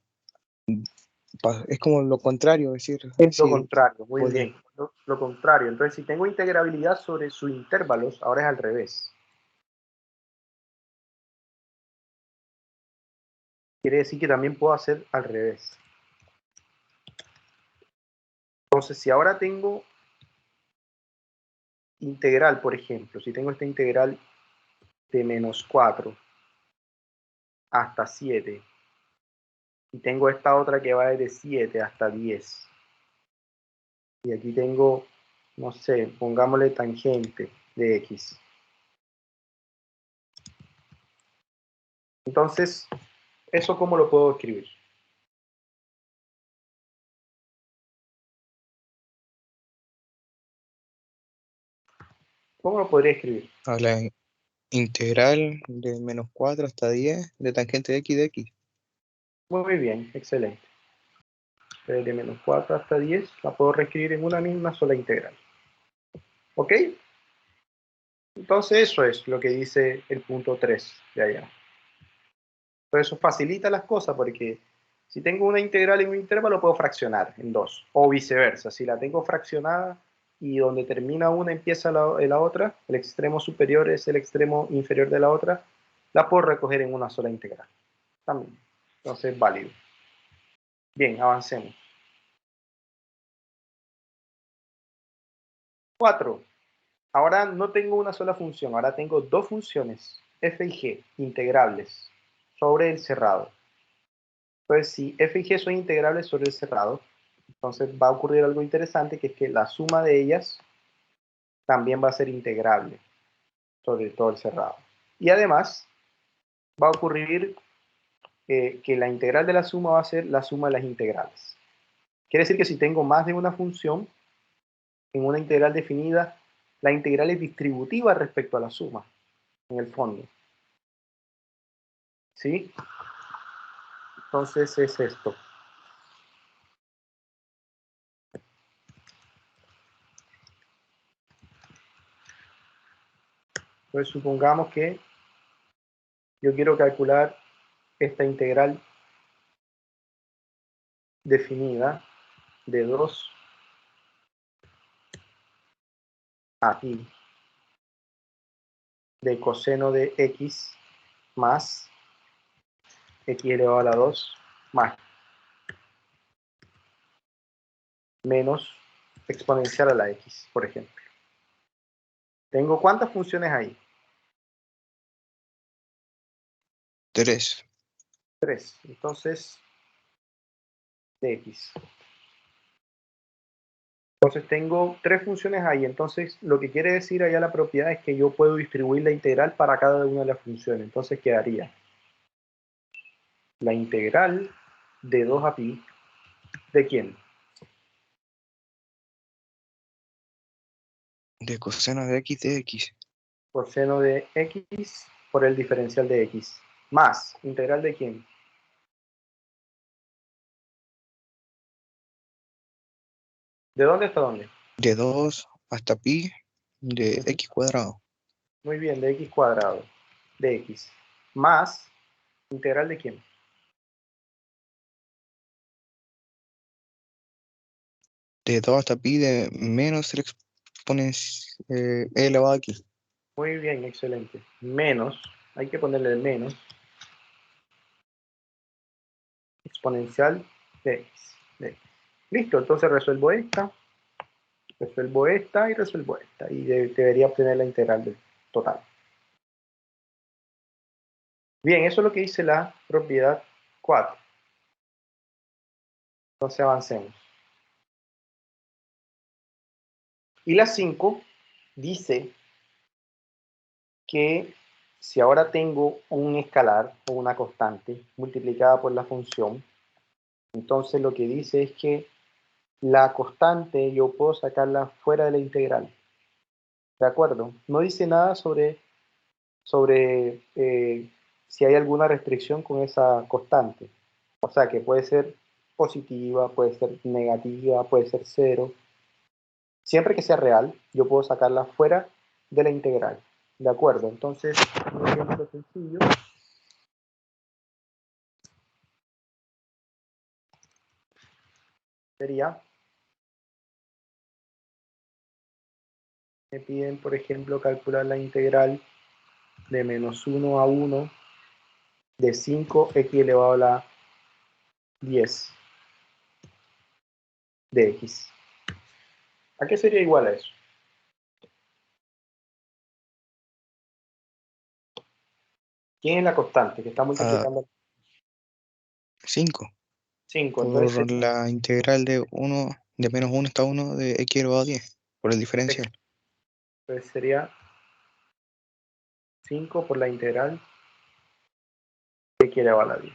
es como lo contrario, es decir, Es lo si contrario, muy puede, bien. Lo contrario. Entonces, si tengo integrabilidad sobre sus intervalos, ahora es al revés. Quiere decir que también puedo hacer al revés. Entonces, si ahora tengo integral, por ejemplo, si tengo esta integral de menos 4 hasta 7, y tengo esta otra que va de 7 hasta 10, y aquí tengo, no sé, pongámosle tangente de x. Entonces, ¿eso cómo lo puedo escribir? ¿Cómo lo podría escribir? a la integral de menos 4 hasta 10 de tangente de x de x. Muy bien, excelente. De menos 4 hasta 10 la puedo reescribir en una misma sola integral. ¿Ok? Entonces eso es lo que dice el punto 3 de allá. Pero eso facilita las cosas porque si tengo una integral en un intervalo puedo fraccionar en dos, o viceversa. Si la tengo fraccionada y donde termina una empieza la otra, el extremo superior es el extremo inferior de la otra, la puedo recoger en una sola integral. También. Entonces es válido. Bien, avancemos. 4. Ahora no tengo una sola función, ahora tengo dos funciones, f y g, integrables, sobre el cerrado. Entonces, si f y g son integrables sobre el cerrado, entonces va a ocurrir algo interesante, que es que la suma de ellas también va a ser integrable sobre todo el cerrado. Y además, va a ocurrir que la integral de la suma va a ser la suma de las integrales. Quiere decir que si tengo más de una función en una integral definida, la integral es distributiva respecto a la suma, en el fondo. ¿Sí? Entonces es esto. Entonces supongamos que yo quiero calcular esta integral definida de 2 a i de coseno de x más x elevado a la 2 más menos exponencial a la x, por ejemplo. ¿Tengo cuántas funciones ahí? 3. 3. Entonces, de x. Entonces tengo tres funciones ahí. Entonces, lo que quiere decir allá la propiedad es que yo puedo distribuir la integral para cada una de las funciones. Entonces quedaría la integral de 2 a pi. ¿De quién? De coseno de x. Coseno de x por el diferencial de x. Más, ¿integral de quién? ¿De dónde hasta dónde? De 2 hasta pi de Ujú. x cuadrado. Muy bien, de x cuadrado, de x, más integral de quién. De 2 hasta pi de menos el exponencial e elevado a x. Muy bien, excelente. Menos, hay que ponerle el menos, exponencial de x. Listo, entonces resuelvo esta y resuelvo esta. Y debería obtener la integral del total. Bien, eso es lo que dice la propiedad 4. Entonces avancemos. Y la 5 dice que si ahora tengo un escalar o una constante multiplicada por la función, entonces lo que dice es que la constante yo puedo sacarla fuera de la integral. ¿De acuerdo? No dice nada sobre si hay alguna restricción con esa constante. O sea, que puede ser positiva, puede ser negativa, puede ser cero. Siempre que sea real, yo puedo sacarla fuera de la integral. ¿De acuerdo? Entonces, un ejemplo sencillo sería, me piden, por ejemplo, calcular la integral de menos 1 a 1 de 5x elevado a la 10 de x. ¿A qué sería igual a eso? ¿Quién es la constante que está A multiplicando 5 5? Entonces por la integral de menos 1 hasta 1 de x elevado a 10 por el diferencial. sería 5 por la integral de x elevado a la 10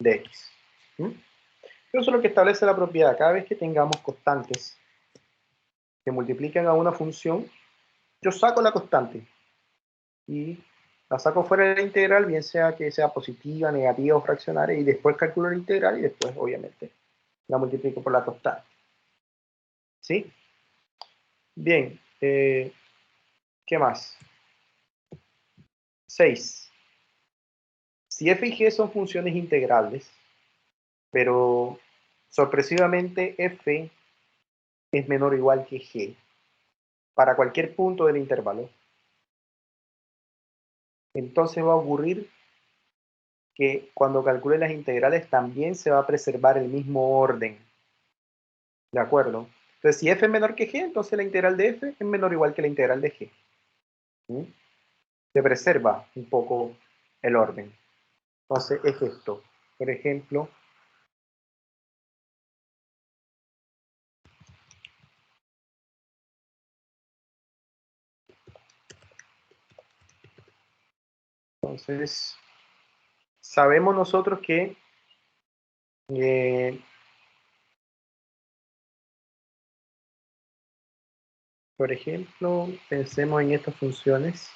de x. ¿Mm? Eso es lo que establece la propiedad. Cada vez que tengamos constantes que multiplican a una función, yo saco la constante y la saco fuera de la integral, bien sea que sea positiva, negativa o fraccionaria, y después calculo la integral y después, obviamente, la multiplico por la constante. ¿Sí? Bien, ¿qué más? 6. Si f y g son funciones integrales, pero sorpresivamente f es menor o igual que g para cualquier punto del intervalo, entonces va a ocurrir que cuando calcule las integrales también se va a preservar el mismo orden. ¿De acuerdo? Entonces, si f es menor que g, entonces la integral de f es menor o igual que la integral de g. ¿Sí? Se preserva un poco el orden. Entonces, es esto. Por ejemplo, entonces, sabemos nosotros que, eh, por ejemplo, pensemos en estas funciones.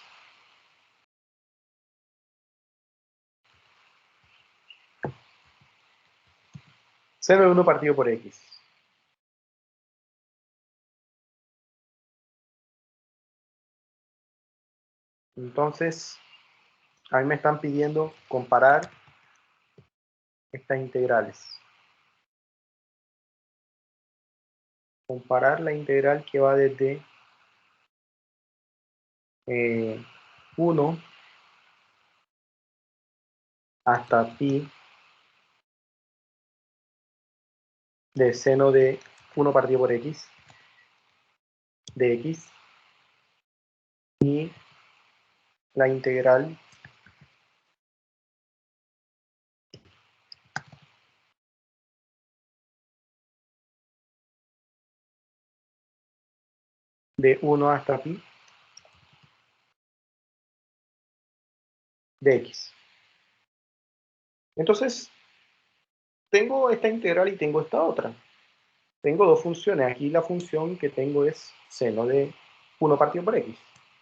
Seno de 1 partido por x. Entonces, a mí me están pidiendo comparar estas integrales. Comparar la integral que va desde 1 hasta pi de seno de 1 partido por x de x y la integral de 1 hasta pi de x. Entonces, tengo esta integral y tengo esta otra. Tengo dos funciones. Aquí la función que tengo es seno de 1 partido por x.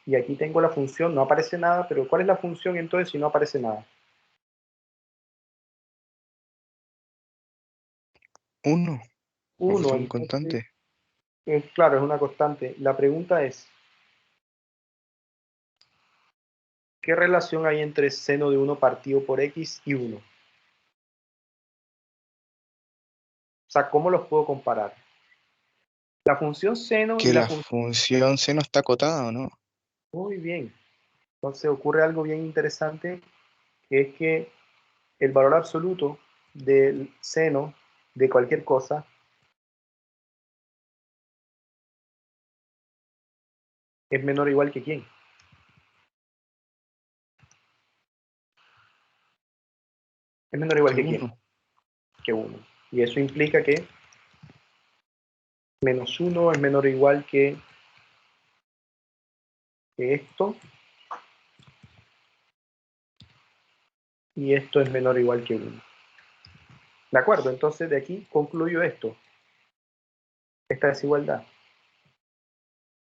Y aquí tengo la función, no aparece nada, pero ¿cuál es la función entonces si no aparece nada? 1, porque 1, es un entonces, constante. claro, es una constante. La pregunta es, ¿qué relación hay entre seno de 1 partido por x y 1? O sea, ¿cómo los puedo comparar? La función seno y Que la la función... función seno está acotada, ¿o no? Muy bien. Entonces ocurre algo bien interesante, que es que el valor absoluto del seno de cualquier cosa es menor o igual que ¿quién? Es menor o igual Que que ¿quién? 1. Que 1. Y eso implica que menos 1 es menor o igual que esto, y esto es menor o igual que 1. ¿De acuerdo? Entonces de aquí concluyo esto, esta desigualdad,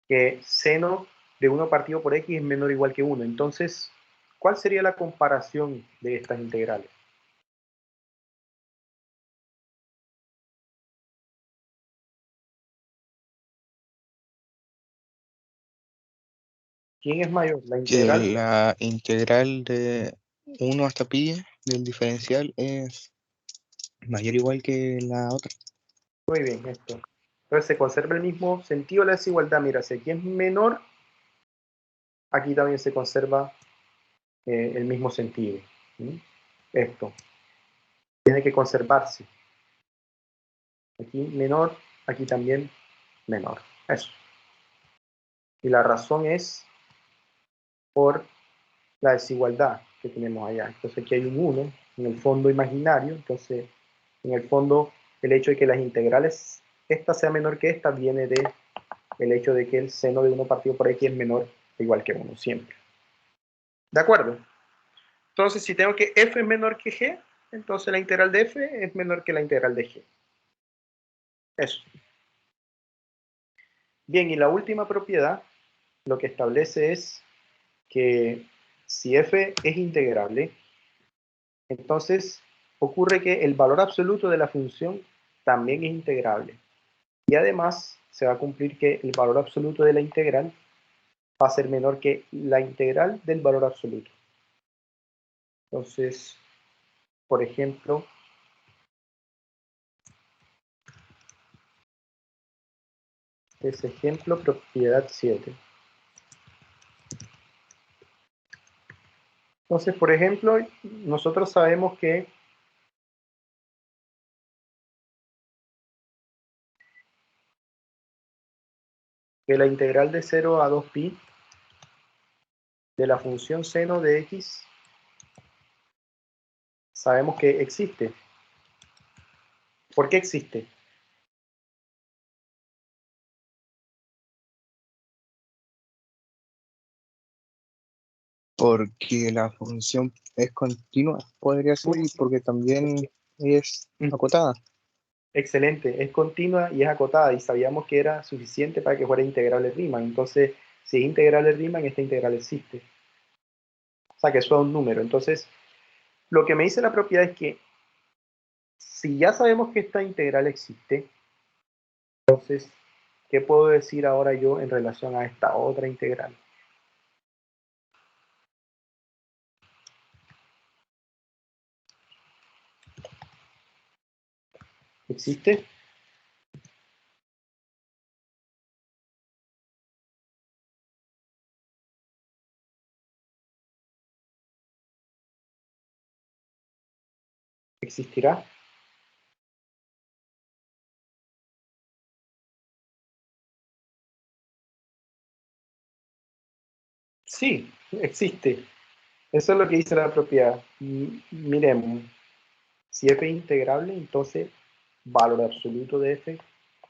que seno de 1 partido por x es menor o igual que 1. Entonces, ¿cuál sería la comparación de estas integrales? ¿Quién es mayor? ¿La Que integral? la integral de 1 hasta pi del diferencial es mayor o igual que la otra. Muy bien, esto. Entonces se conserva el mismo sentido de la desigualdad. Mira, si aquí es menor, aquí también se conserva el mismo sentido. ¿Sí? Esto tiene que conservarse. Aquí menor, aquí también menor. Eso. Y la razón es por la desigualdad que tenemos allá. Entonces aquí hay un 1 en el fondo imaginario. Entonces, en el fondo, el hecho de que las integrales, esta sea menor que esta, viene de el hecho de que el seno de 1 partido por x es menor o igual que 1 siempre. ¿De acuerdo? Entonces, si tengo que f es menor que g, entonces la integral de f es menor que la integral de g. Eso. Bien, y la última propiedad lo que establece es que si f es integrable, entonces ocurre que el valor absoluto de la función también es integrable. Y además se va a cumplir que el valor absoluto de la integral va a ser menor que la integral del valor absoluto. Entonces, por ejemplo, ese ejemplo, propiedad 7. Entonces, por ejemplo, nosotros sabemos que la integral de 0 a 2pi de la función seno de x, sabemos que existe. ¿Por qué existe? Porque la función es continua, podría ser, y porque también es acotada. Excelente, es continua y es acotada, y sabíamos que era suficiente para que fuera integrable Riemann. Entonces, si es integrable Riemann, esta integral existe. O sea, que eso es un número. Entonces, lo que me dice la propiedad es que si ya sabemos que esta integral existe, entonces, ¿qué puedo decir ahora yo en relación a esta otra integral? ¿Existe? ¿Existirá? Sí, existe. Eso es lo que dice la propiedad. Miremos, si f es integrable, entonces valor absoluto de f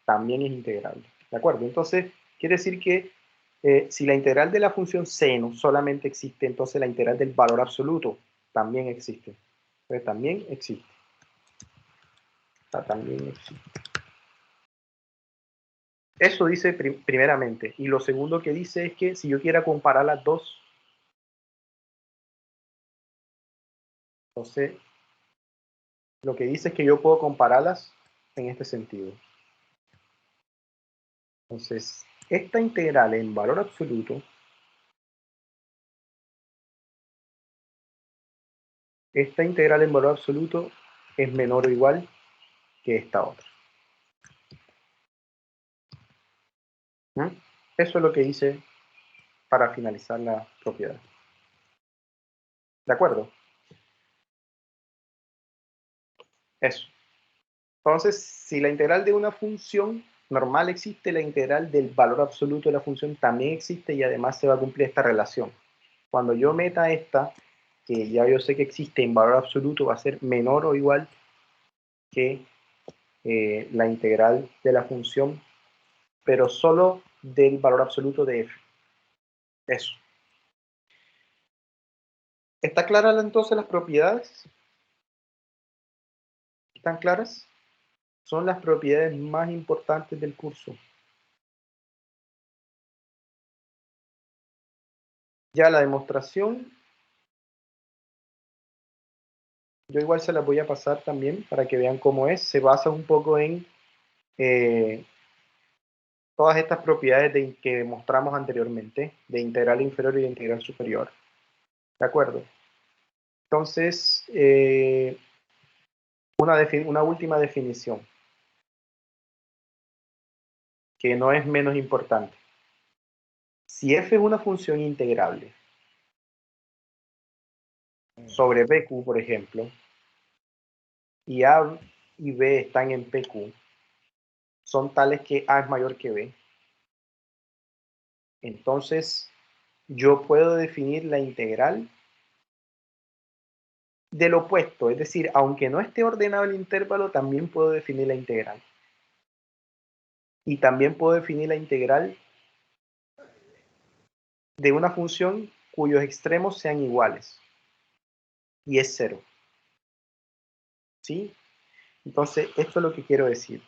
también es integrable. ¿De acuerdo? Entonces, quiere decir que si la integral de la función seno solamente existe, entonces la integral del valor absoluto también existe. Entonces, también existe. O sea, también existe. Eso dice primeramente. Y lo segundo que dice es que si yo quiera comparar las dos, entonces lo que dice es que yo puedo compararlas en este sentido. Entonces, esta integral en valor absoluto es menor o igual que esta otra. ¿Mm? Eso es lo que hice para finalizar la propiedad. ¿De acuerdo? Eso. Entonces, si la integral de una función normal existe, la integral del valor absoluto de la función también existe y además se va a cumplir esta relación. Cuando yo meta esta, que ya yo sé que existe en valor absoluto, va a ser menor o igual que la integral de la función, pero solo del valor absoluto de f. Eso. ¿Está clara entonces las propiedades? ¿Están claras? Son las propiedades más importantes del curso. Ya la demostración, yo igual se las voy a pasar también para que vean cómo es. Se basa un poco en todas estas propiedades que mostramos anteriormente, de integral inferior y de integral superior. ¿De acuerdo? Entonces, una última definición, que no es menos importante. Si f es una función integrable sobre PQ, por ejemplo, y A y B están en PQ, son tales que A es mayor que B, entonces yo puedo definir la integral del opuesto, es decir, aunque no esté ordenado el intervalo, también puedo definir la integral. Y también puedo definir la integral de una función cuyos extremos sean iguales. Y es cero. ¿Sí? Entonces, esto es lo que quiero decir.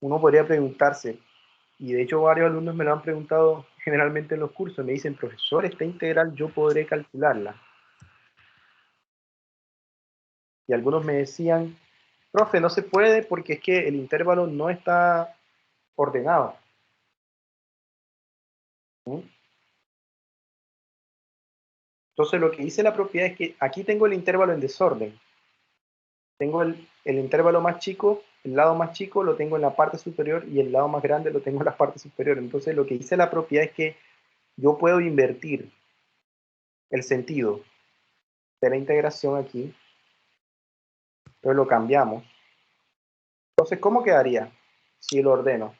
Uno podría preguntarse, y de hecho varios alumnos me lo han preguntado generalmente en los cursos, me dicen, profesor, esta integral yo podré calcularla. Y algunos me decían, profe, no se puede porque es que el intervalo no está ordenado. ¿Mm? Entonces lo que dice la propiedad es que aquí tengo el intervalo en desorden. Tengo el intervalo más chico, el lado más chico lo tengo en la parte superior y el lado más grande lo tengo en la parte superior. Entonces lo que dice la propiedad es que yo puedo invertir el sentido de la integración aquí. Entonces lo cambiamos. Entonces, ¿cómo quedaría si lo ordeno?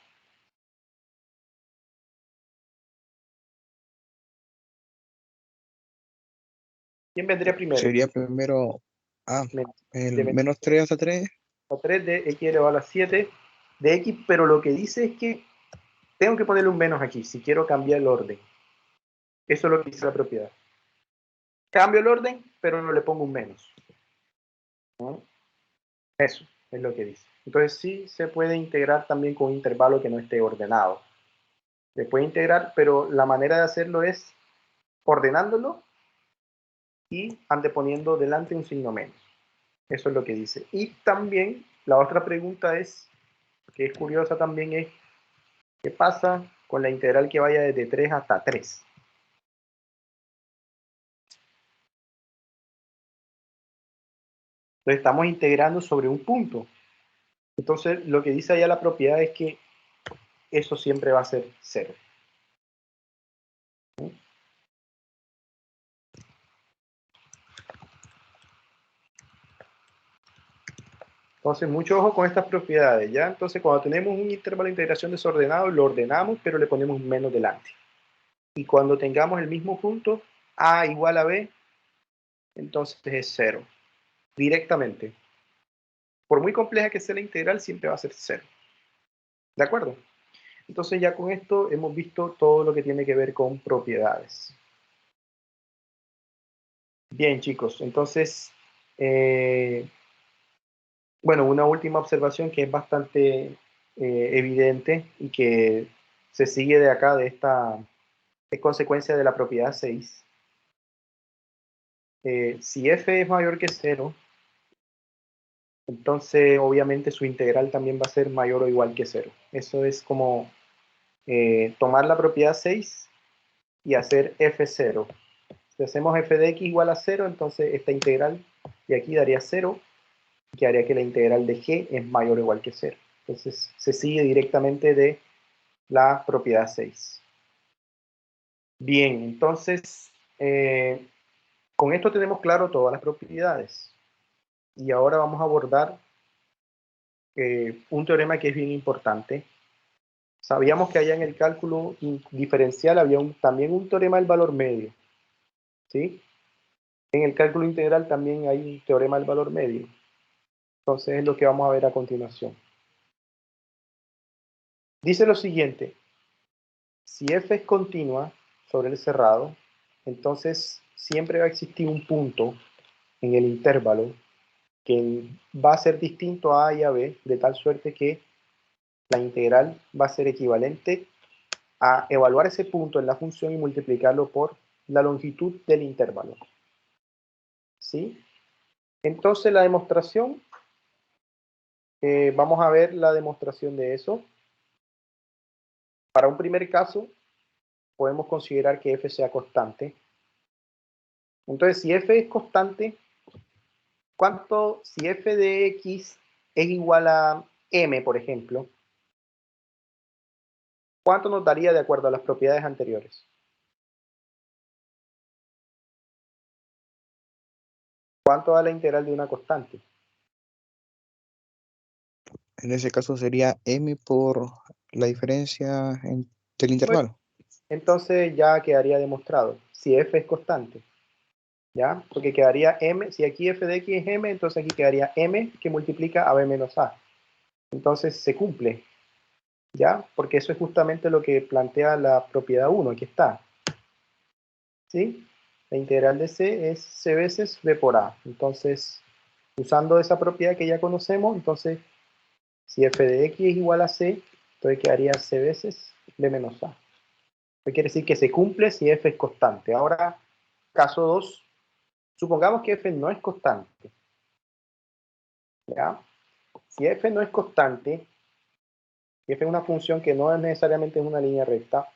¿Quién vendría primero? Sería primero De el menos 3 hasta 3. 3 de x elevado a la 7 de x, pero lo que dice es que tengo que ponerle un menos aquí si quiero cambiar el orden. Eso es lo que dice la propiedad. Cambio el orden, pero no le pongo un menos. ¿No? Eso es lo que dice. Entonces sí se puede integrar también con un intervalo que no esté ordenado. Se puede integrar, pero la manera de hacerlo es ordenándolo y anteponiendo delante un signo menos. Eso es lo que dice. Y también la otra pregunta es, que es curiosa también, es ¿qué pasa con la integral que vaya desde 3 hasta 3? Entonces estamos integrando sobre un punto. Entonces lo que dice allá la propiedad es que eso siempre va a ser 0. Entonces, mucho ojo con estas propiedades, ¿ya? Entonces, cuando tenemos un intervalo de integración desordenado, lo ordenamos, pero le ponemos un menos delante. Y cuando tengamos el mismo punto, a igual a b, entonces es 0. Directamente. Por muy compleja que sea la integral, siempre va a ser 0. ¿De acuerdo? Entonces, ya con esto hemos visto todo lo que tiene que ver con propiedades. Bien, chicos. Entonces, bueno, una última observación que es bastante evidente y que se sigue de acá, de esta, es consecuencia de la propiedad 6. Si f es mayor que 0, entonces obviamente su integral también va a ser mayor o igual que 0. Eso es como tomar la propiedad 6 y hacer f0. Si hacemos f de x igual a 0, entonces esta integral de aquí daría 0, que haría que la integral de g es mayor o igual que 0. Entonces se sigue directamente de la propiedad 6. Bien, entonces con esto tenemos claro todas las propiedades. Y ahora vamos a abordar un teorema que es bien importante. Sabíamos que allá en el cálculo diferencial había también un teorema del valor medio. ¿Sí? En el cálculo integral también hay un teorema del valor medio. Entonces es lo que vamos a ver a continuación. Dice lo siguiente: si f es continua sobre el cerrado, entonces siempre va a existir un punto en el intervalo que va a ser distinto a y a b, de tal suerte que la integral va a ser equivalente a evaluar ese punto en la función y multiplicarlo por la longitud del intervalo. ¿Sí? Entonces la demostración, vamos a ver la demostración de eso. Para un primer caso, podemos considerar que f sea constante. Entonces, si f es constante, si f de x es igual a m, por ejemplo, ¿cuánto nos daría de acuerdo a las propiedades anteriores? ¿Cuánto da la integral de una constante? En ese caso sería m por la diferencia del Bueno, intervalo. entonces ya quedaría demostrado, si f es constante, ¿ya? Porque quedaría m, si aquí f de x es m, entonces aquí quedaría m que multiplica a b menos a. Entonces se cumple, ¿ya? Porque eso es justamente lo que plantea la propiedad 1, aquí está. ¿Sí? La integral de c es c veces b por a. Entonces, usando esa propiedad que ya conocemos, entonces, si f de x es igual a c, entonces quedaría c veces b menos a. Eso quiere decir que se cumple si f es constante. Ahora, caso 2, supongamos que f no es constante. ¿Ya? Si f no es constante, y f es una función que no es necesariamente una línea recta,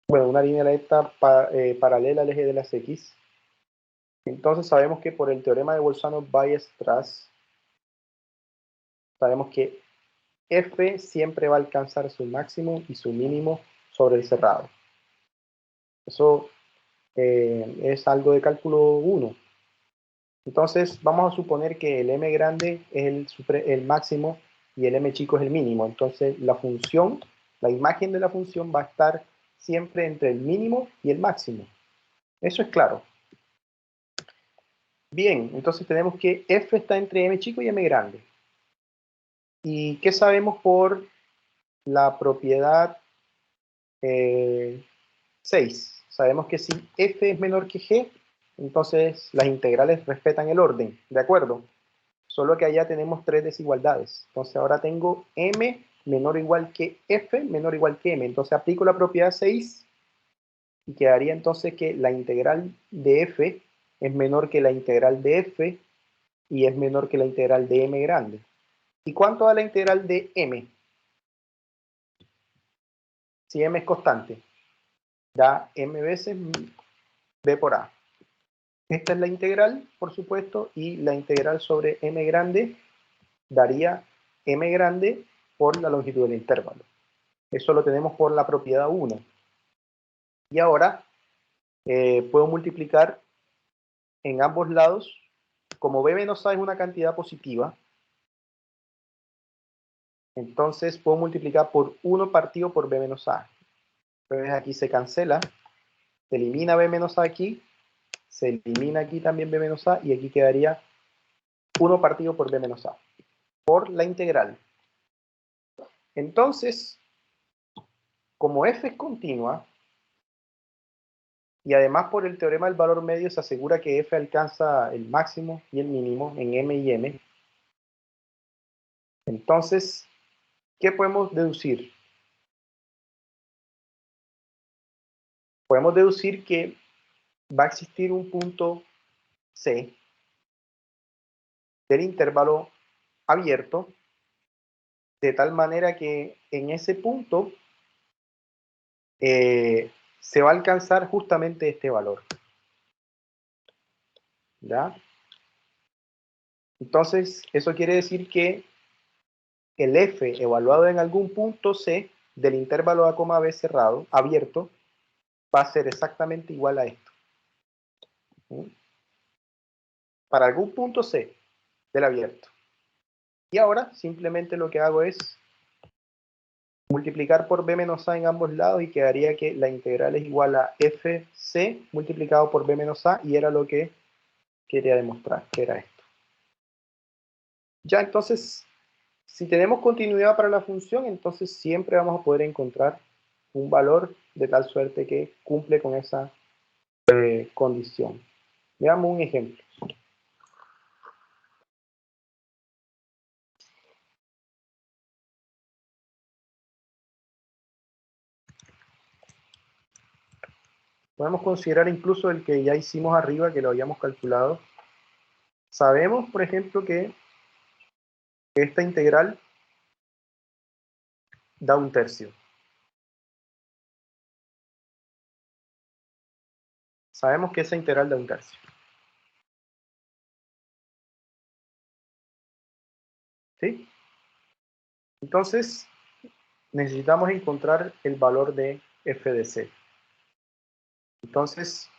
bueno, una línea recta paralela al eje de las x, entonces sabemos que por el teorema de Bolzano-Weierstrass, sabemos que f siempre va a alcanzar su máximo y su mínimo sobre el cerrado. Eso es algo de cálculo 1. Entonces vamos a suponer que el m grande es el máximo y el m chico es el mínimo. Entonces la función, la imagen de la función va a estar siempre entre el mínimo y el máximo. Eso es claro. Bien, entonces tenemos que f está entre m chico y m grande. ¿Y qué sabemos por la propiedad 6? Sabemos que si f es menor que g, entonces las integrales respetan el orden, ¿de acuerdo? Solo que allá tenemos tres desigualdades. Entonces ahora tengo m menor o igual que f menor o igual que m. Entonces aplico la propiedad 6 y quedaría entonces que la integral de f es menor que la integral de f y es menor que la integral de m grande. ¿Y cuánto da la integral de m? Si m es constante, da m veces b por a. Esta es la integral, por supuesto, y la integral sobre m grande daría m grande por la longitud del intervalo. Eso lo tenemos por la propiedad 1. Y ahora puedo multiplicar en ambos lados. Como b menos a es una cantidad positiva, entonces puedo multiplicar por 1 partido por b menos a. Entonces aquí se cancela, se elimina b menos a aquí, se elimina aquí también b menos a, y aquí quedaría 1 partido por b menos a, por la integral. Entonces, como f es continua, y además por el teorema del valor medio se asegura que f alcanza el máximo y el mínimo en m y n, entonces, ¿qué podemos deducir? Podemos deducir que va a existir un punto C del intervalo abierto, de tal manera que en ese punto se va a alcanzar justamente este valor. ¿Ya? Entonces, eso quiere decir que el f evaluado en algún punto c del intervalo a, b cerrado, abierto, va a ser exactamente igual a esto. ¿Sí? Para algún punto c del abierto. Y ahora simplemente lo que hago es multiplicar por b menos a en ambos lados y quedaría que la integral es igual a fc multiplicado por b menos a, y era lo que quería demostrar, que era esto. Ya, entonces, si tenemos continuidad para la función, entonces siempre vamos a poder encontrar un valor de tal suerte que cumple con esa condición. Veamos un ejemplo. Podemos considerar incluso el que ya hicimos arriba, que lo habíamos calculado. Sabemos, por ejemplo, que esta integral da 1/3. Sabemos que esa integral da 1/3. ¿Sí? Entonces, necesitamos encontrar el valor de f de c. Entonces,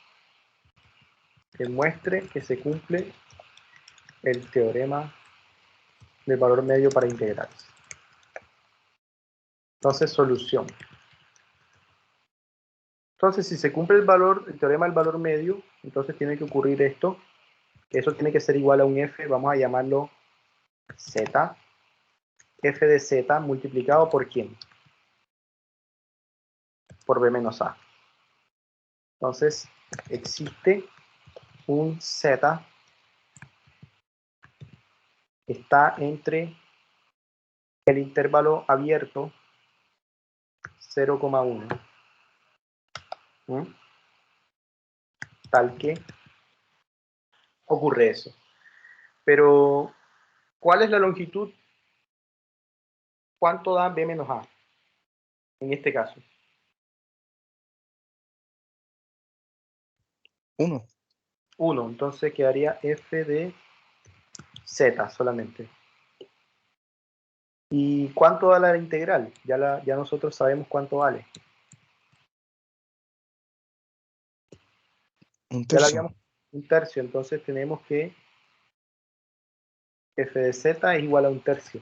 demuestre que se cumple el teorema del valor medio para integrales. Entonces, solución. Entonces, si se cumple el teorema del valor medio, entonces tiene que ocurrir esto. Eso tiene que ser igual a un f, vamos a llamarlo z. F de z multiplicado por ¿quién? Por b menos a. Entonces, existe un z que está entre el intervalo abierto 0,1. Tal que ocurre eso. Pero, ¿cuál es la longitud? ¿Cuánto da b menos a en este caso? 1. 1. Entonces quedaría f de z solamente. ¿Y cuánto da la integral? Ya nosotros sabemos cuánto vale. 1/3. Ya la habíamos 1/3, entonces tenemos que f de z es igual a 1/3.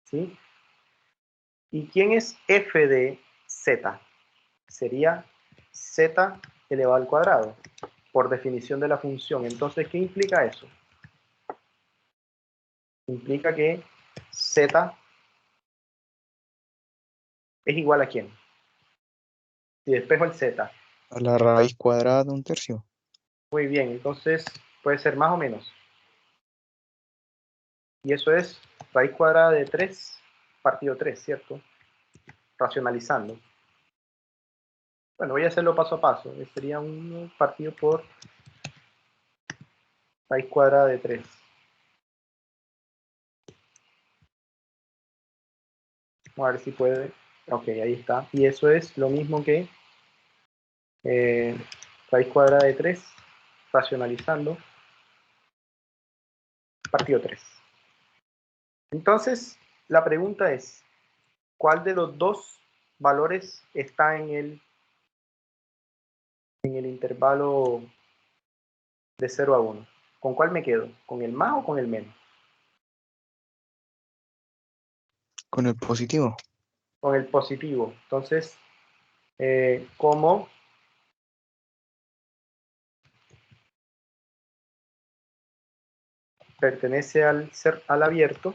¿Sí? ¿Y quién es f de z? Sería z elevado al cuadrado, por definición de la función. Entonces, ¿qué implica eso? Implica que z es igual a ¿quién? Si despejo el z. A la raíz cuadrada de 1/3. Muy bien, entonces puede ser más o menos. Y eso es raíz cuadrada de 3 partido 3, ¿cierto? Racionalizando. Bueno, voy a hacerlo paso a paso. Sería 1 partido por raíz cuadrada de 3. Vamos a ver si puede. Ok, ahí está. Y eso es lo mismo que raíz cuadrada de 3 racionalizando partido 3. Entonces, la pregunta es, ¿cuál de los dos valores está en el intervalo de 0 a 1? ¿Con cuál me quedo? ¿Con el más o con el menos? Con el positivo. Con el positivo. Entonces, como pertenece al abierto,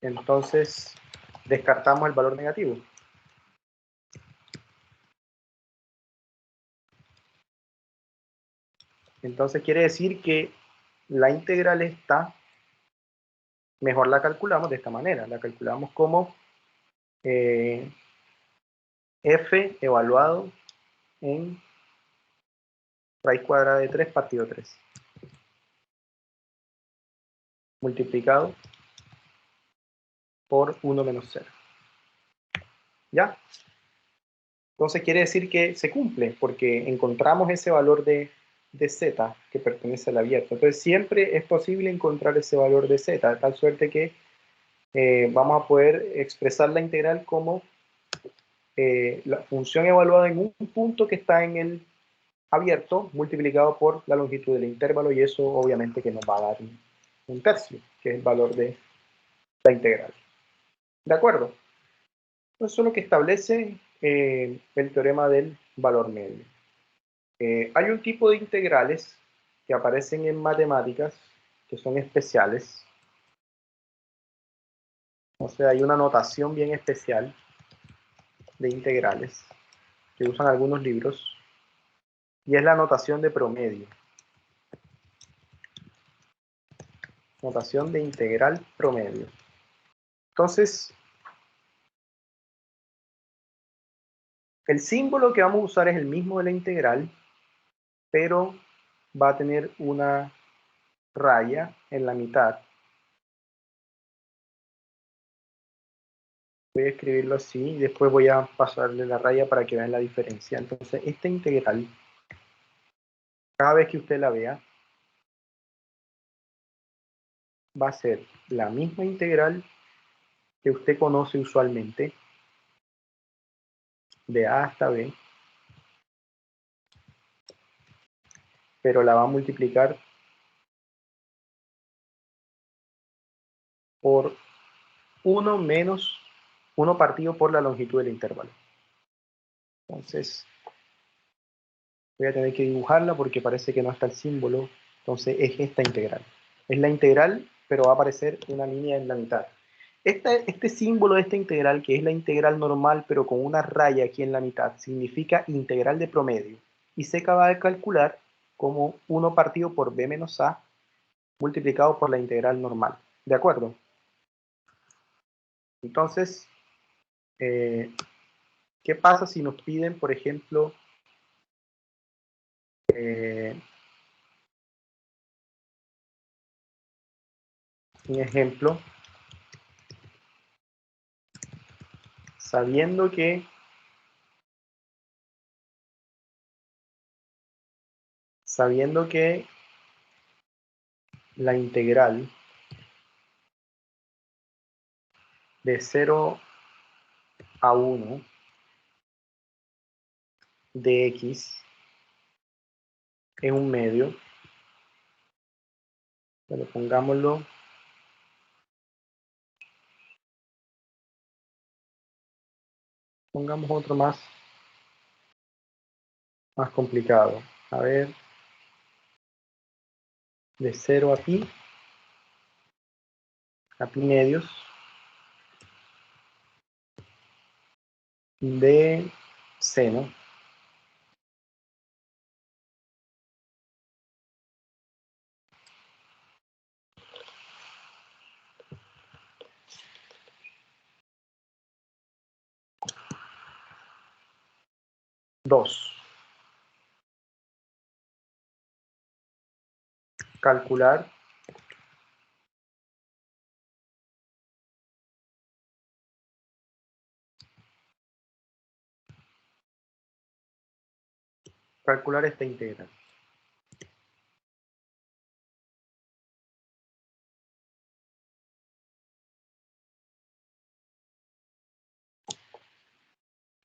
entonces descartamos el valor negativo. Entonces quiere decir que la integral está, mejor la calculamos de esta manera, la calculamos como f evaluado en raíz cuadrada de 3 partido 3. Multiplicado por 1 menos 0. ¿Ya? Entonces quiere decir que se cumple, porque encontramos ese valor de z que pertenece al abierto. Entonces siempre es posible encontrar ese valor de z, de tal suerte que vamos a poder expresar la integral como la función evaluada en un punto que está en el abierto multiplicado por la longitud del intervalo, y eso obviamente que nos va a dar un tercio, que es el valor de la integral. ¿De acuerdo? Eso es lo que establece el teorema del valor medio. Hay un tipo de integrales que aparecen en matemáticas que son especiales. O sea, hay una notación bien especial de integrales que usan algunos libros, y es la notación de promedio. Notación de integral promedio. Entonces, el símbolo que vamos a usar es el mismo de la integral, pero va a tener una raya en la mitad. Voy a escribirlo así y después voy a pasarle la raya para que vean la diferencia. Entonces, esta integral, cada vez que usted la vea, va a ser la misma integral que usted conoce usualmente, de A hasta B, pero la va a multiplicar por 1 menos 1 partido por la longitud del intervalo. Entonces, voy a tener que dibujarla porque parece que no está el símbolo. Entonces, es esta integral. Es la integral, pero va a aparecer una línea en la mitad. Este símbolo de esta integral, que es la integral normal, pero con una raya aquí en la mitad, significa integral de promedio. Y se acaba de calcular como 1 partido por b menos a multiplicado por la integral normal. ¿De acuerdo? Entonces, ¿qué pasa si nos piden, por ejemplo, un ejemplo, sabiendo que la integral de 0 a 1 de x es un medio, pero pongamos otro más complicado. A ver, de 0 a pi medios de seno dos. Calcular esta integral.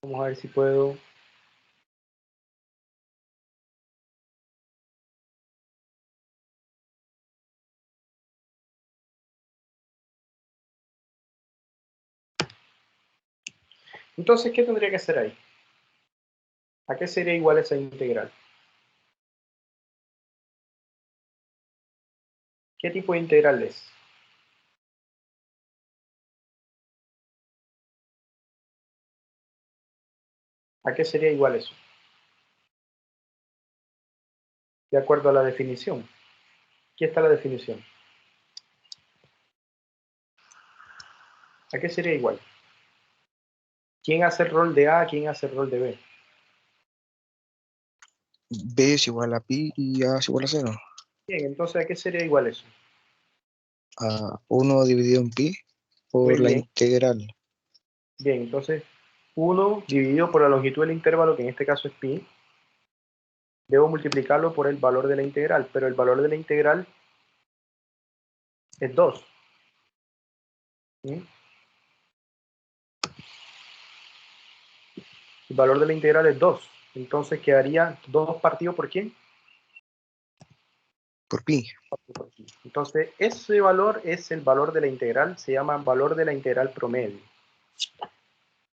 Vamos a ver si puedo. Entonces, ¿qué tendría que hacer ahí? ¿A qué sería igual esa integral? ¿Qué tipo de integral es? ¿A qué sería igual eso? De acuerdo a la definición. Aquí está la definición. ¿A qué sería igual? ¿Quién hace el rol de A? ¿Quién hace el rol de B? B es igual a pi y A es igual a cero. Bien, entonces, ¿a qué sería igual eso? A 1 dividido en pi Muy por la bien. integral. Bien, entonces 1 dividido por la longitud del intervalo, que en este caso es pi, debo multiplicarlo por el valor de la integral, pero el valor de la integral es 2. ¿Sí? El valor de la integral es 2. Entonces quedaría 2 partido por quién? Por pi. Por pi. Entonces ese valor es el valor de la integral, se llama valor de la integral promedio.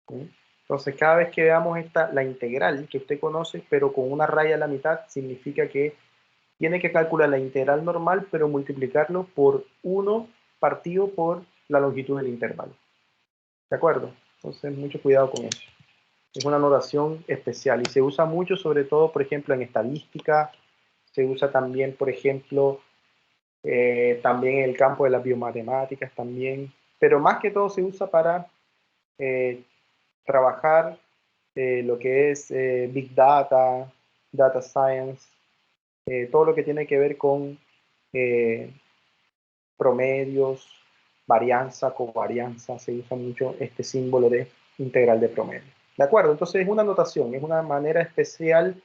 ¿Sí? Entonces cada vez que veamos la integral que usted conoce, pero con una raya a la mitad, significa que tiene que calcular la integral normal, pero multiplicarlo por 1 partido por la longitud del intervalo. ¿De acuerdo? Entonces, mucho cuidado con eso. Es una notación especial y se usa mucho, sobre todo, por ejemplo, en estadística. Se usa también, por ejemplo, también en el campo de las biomatemáticas también. Pero más que todo se usa para trabajar lo que es Big Data, Data Science, todo lo que tiene que ver con promedios, varianza, covarianza, se usa mucho este símbolo de integral de promedio. ¿De acuerdo? Entonces es una notación, es una manera especial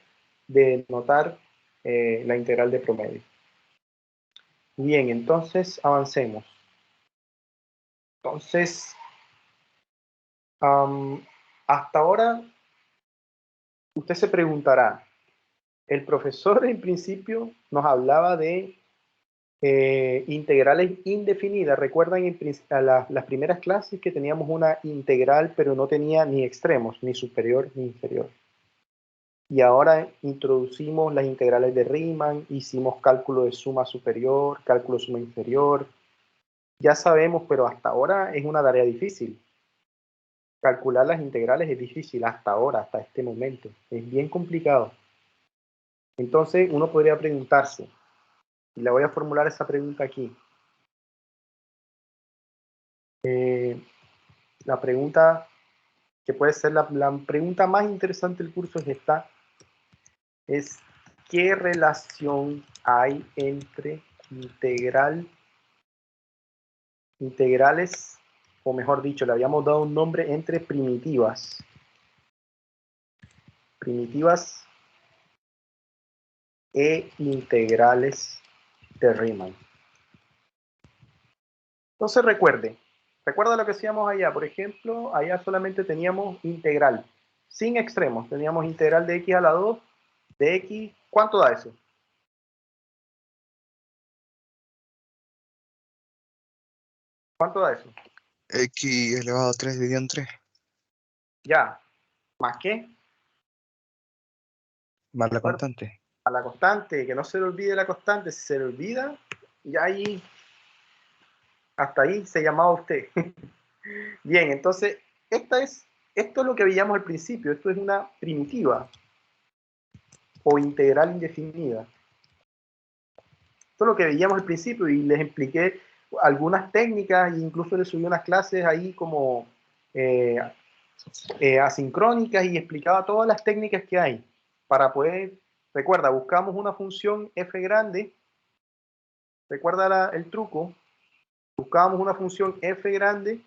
de notar la integral de promedio. Bien, entonces avancemos. Entonces, hasta ahora usted se preguntará, el profesor en principio nos hablaba de integrales indefinidas. Recuerdan las primeras clases que teníamos una integral, pero no tenía ni extremos, ni superior ni inferior. Y ahora introducimos las integrales de Riemann, hicimos cálculo de suma superior, cálculo de suma inferior. Ya sabemos, pero hasta ahora es una tarea difícil. Calcular las integrales es difícil hasta ahora, hasta este momento. Es bien complicado. Entonces uno podría preguntarse, y le voy a formular esa pregunta aquí. La pregunta que puede ser la pregunta más interesante del curso es esta, es ¿qué relación hay entre integrales, o mejor dicho, le habíamos dado un nombre, entre primitivas e integrales de Riemann? Entonces recuerda lo que hacíamos allá. Por ejemplo, allá solamente teníamos integral, sin extremos. Teníamos integral de x a la 2, de x. ¿Cuánto da eso? ¿Cuánto da eso? X elevado a 3 dividido en 3. Ya, ¿más qué? Más la Bueno, constante. a la constante, que no se le olvide la constante. Si se le olvida, ya ahí, hasta ahí se llamaba usted. Bien, entonces, esto es lo que veíamos al principio. Esto es una primitiva o integral indefinida. Esto es lo que veíamos al principio y les expliqué algunas técnicas e incluso les subí unas clases ahí como asincrónicas y explicaba todas las técnicas que hay para poder, recuerda, buscamos una función f grande, recuerda el truco, buscábamos una función f grande,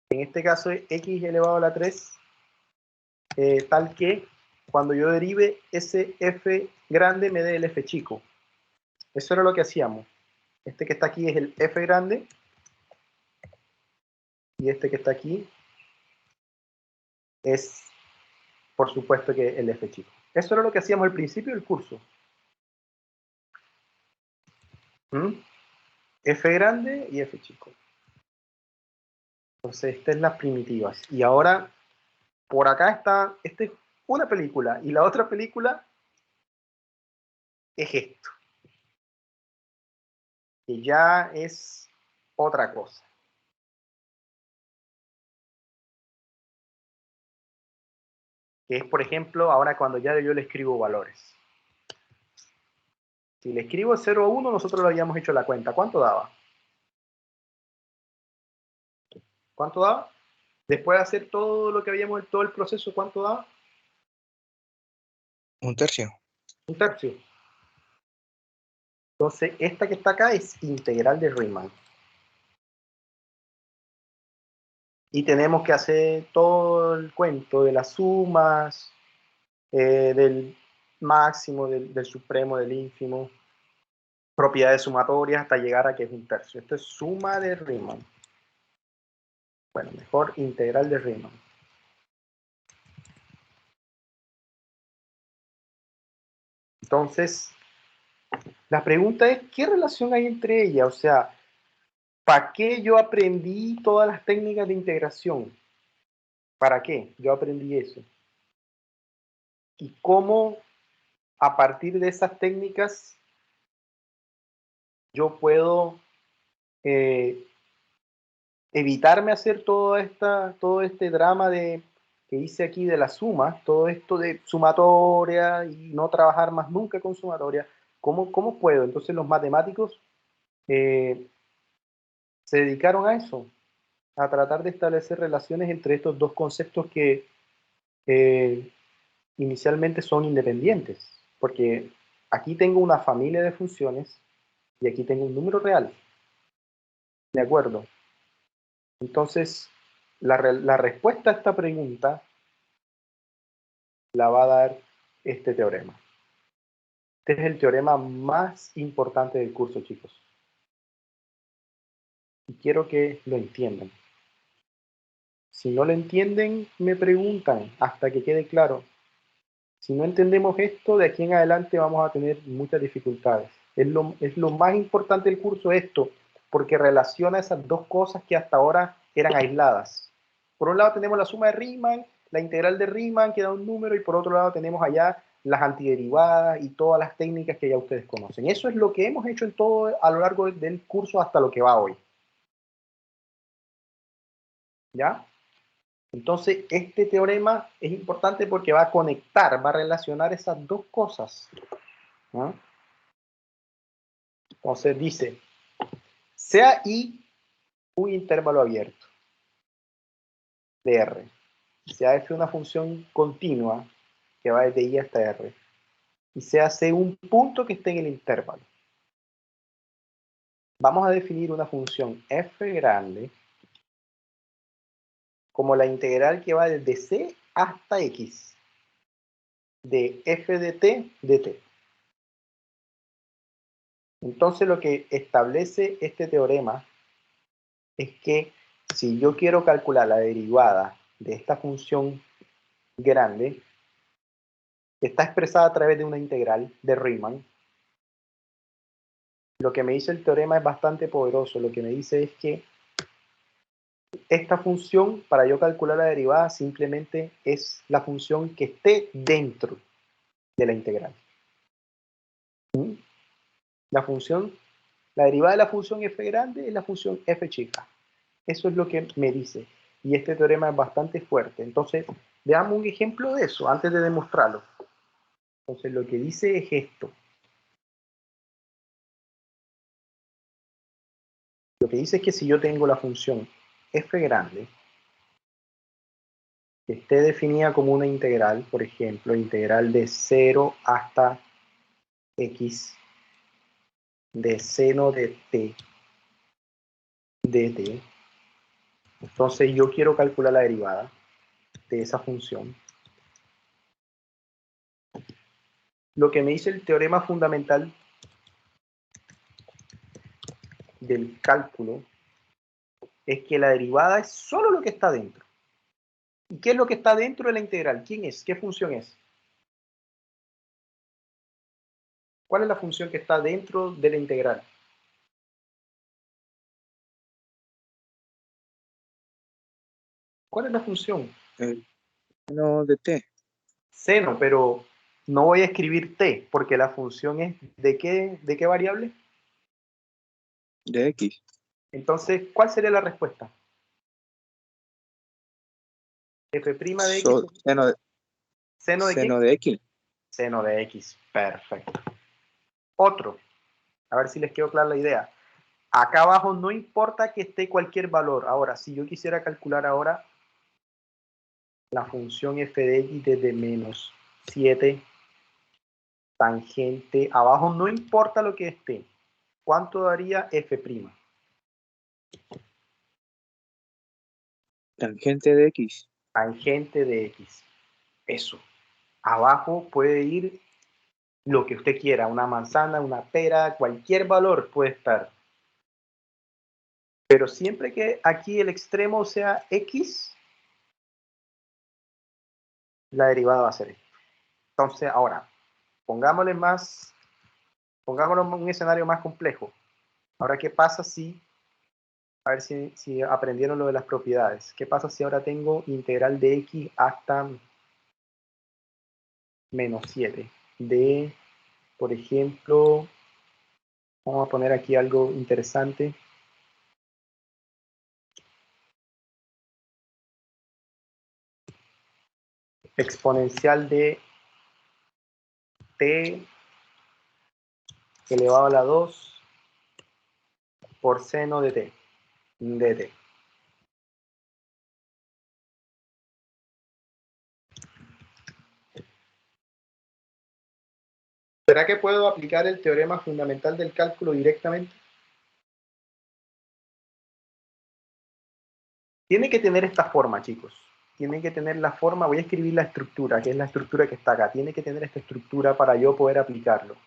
en este caso es x elevado a la 3, tal que cuando yo derive ese f grande me dé el f chico. Eso era lo que hacíamos. Este que está aquí es el f grande y este que está aquí es, por supuesto, que el f chico. Eso era lo que hacíamos al principio del curso. ¿Mm? F grande y f chico. Entonces, estas son las primitivas. Y ahora, por acá está, esta es una película y la otra película es esto, que ya es otra cosa. Que es, por ejemplo, ahora cuando ya yo le escribo valores. Si le escribo 0 a 1, nosotros lo habíamos hecho la cuenta. ¿Cuánto daba? ¿Cuánto daba? Después de hacer todo lo que habíamos, todo el proceso, ¿cuánto daba? Un tercio. Un tercio. Entonces, esta que está acá es integral de Riemann. Y tenemos que hacer todo el cuento de las sumas, del máximo, del supremo, del ínfimo, propiedades sumatorias, hasta llegar a que es un tercio. Esto es suma de Riemann. Bueno, mejor integral de Riemann. Entonces, la pregunta es, ¿qué relación hay entre ellas? O sea, ¿para qué yo aprendí todas las técnicas de integración? ¿Para qué yo aprendí eso? ¿Y cómo a partir de esas técnicas yo puedo evitarme hacer todo este drama que hice aquí de la suma, todo esto de sumatoria y no trabajar más nunca con sumatoria? ¿Cómo puedo? Entonces los matemáticos se dedicaron a eso, a tratar de establecer relaciones entre estos dos conceptos que inicialmente son independientes, porque aquí tengo una familia de funciones y aquí tengo un número real, ¿de acuerdo? Entonces, la respuesta a esta pregunta la va a dar este teorema. Este es el teorema más importante del curso, chicos. Y quiero que lo entiendan. Si no lo entienden, me preguntan hasta que quede claro. Si no entendemos esto, de aquí en adelante vamos a tener muchas dificultades. Es lo más importante del curso esto, porque relaciona esas dos cosas que hasta ahora eran aisladas. Por un lado tenemos la suma de Riemann, la integral de Riemann que da un número, y por otro lado tenemos allá las antiderivadas y todas las técnicas que ya ustedes conocen. Eso es lo que hemos hecho en todo a lo largo del curso hasta lo que va hoy. ¿Ya? Entonces, este teorema es importante porque va a conectar, va a relacionar esas dos cosas. ¿No? Entonces dice, sea I un intervalo abierto de R, sea F una función continua que va desde I hasta R, y sea C un punto que esté en el intervalo. Vamos a definir una función F grande como la integral que va desde C hasta X de F de T de T. Entonces lo que establece este teorema es que si yo quiero calcular la derivada de esta función grande, que está expresada a través de una integral de Riemann, lo que me dice el teorema es bastante poderoso. Lo que me dice es que esta función, para yo calcular la derivada, simplemente es la función que esté dentro de la integral. ¿Mm? La derivada de la función f grande es la función f chica. Eso es lo que me dice. Y este teorema es bastante fuerte. Entonces, veamos un ejemplo de eso antes de demostrarlo. Entonces, lo que dice es esto. Lo que dice es que si yo tengo la función f grande, que esté definida como una integral, por ejemplo, integral de 0 hasta x de seno de t dt. Entonces yo quiero calcular la derivada de esa función. Lo que me dice el teorema fundamental del cálculo es que la derivada es solo lo que está dentro. ¿Y qué es lo que está dentro de la integral? ¿Quién es? ¿Qué función es? ¿Cuál es la función que está dentro de la integral? ¿Cuál es la función? El seno de t. Seno, pero no voy a escribir t, porque la función es ¿de qué variable? De x. Entonces, ¿cuál sería la respuesta? F' de x. Seno de, ¿Seno de qué? seno de x. Seno de x. Perfecto. Otro. A ver si les quedó clara la idea. Acá abajo no importa que esté cualquier valor. Ahora, si yo quisiera calcular ahora la función f de x desde menos 7 tangente, abajo no importa lo que esté. ¿Cuánto daría f'? Tangente de X. Tangente de x. Eso. Abajo puede ir lo que usted quiera, una manzana, una pera, cualquier valor puede estar. Pero siempre que aquí el extremo sea x, la derivada va a ser esto. Entonces, ahora, pongámoslo en un escenario más complejo. Ahora, ¿qué pasa si, a ver si aprendieron lo de las propiedades? ¿Qué pasa si ahora tengo integral de x hasta menos 7? De, por ejemplo, vamos a poner aquí algo interesante. Exponencial de t elevado a la 2 por seno de t, dt. ¿Será que puedo aplicar el teorema fundamental del cálculo directamente? Tiene que tener esta forma, chicos. Tiene que tener la forma, voy a escribir la estructura, que es la estructura que está acá. Tiene que tener esta estructura para yo poder aplicarlo.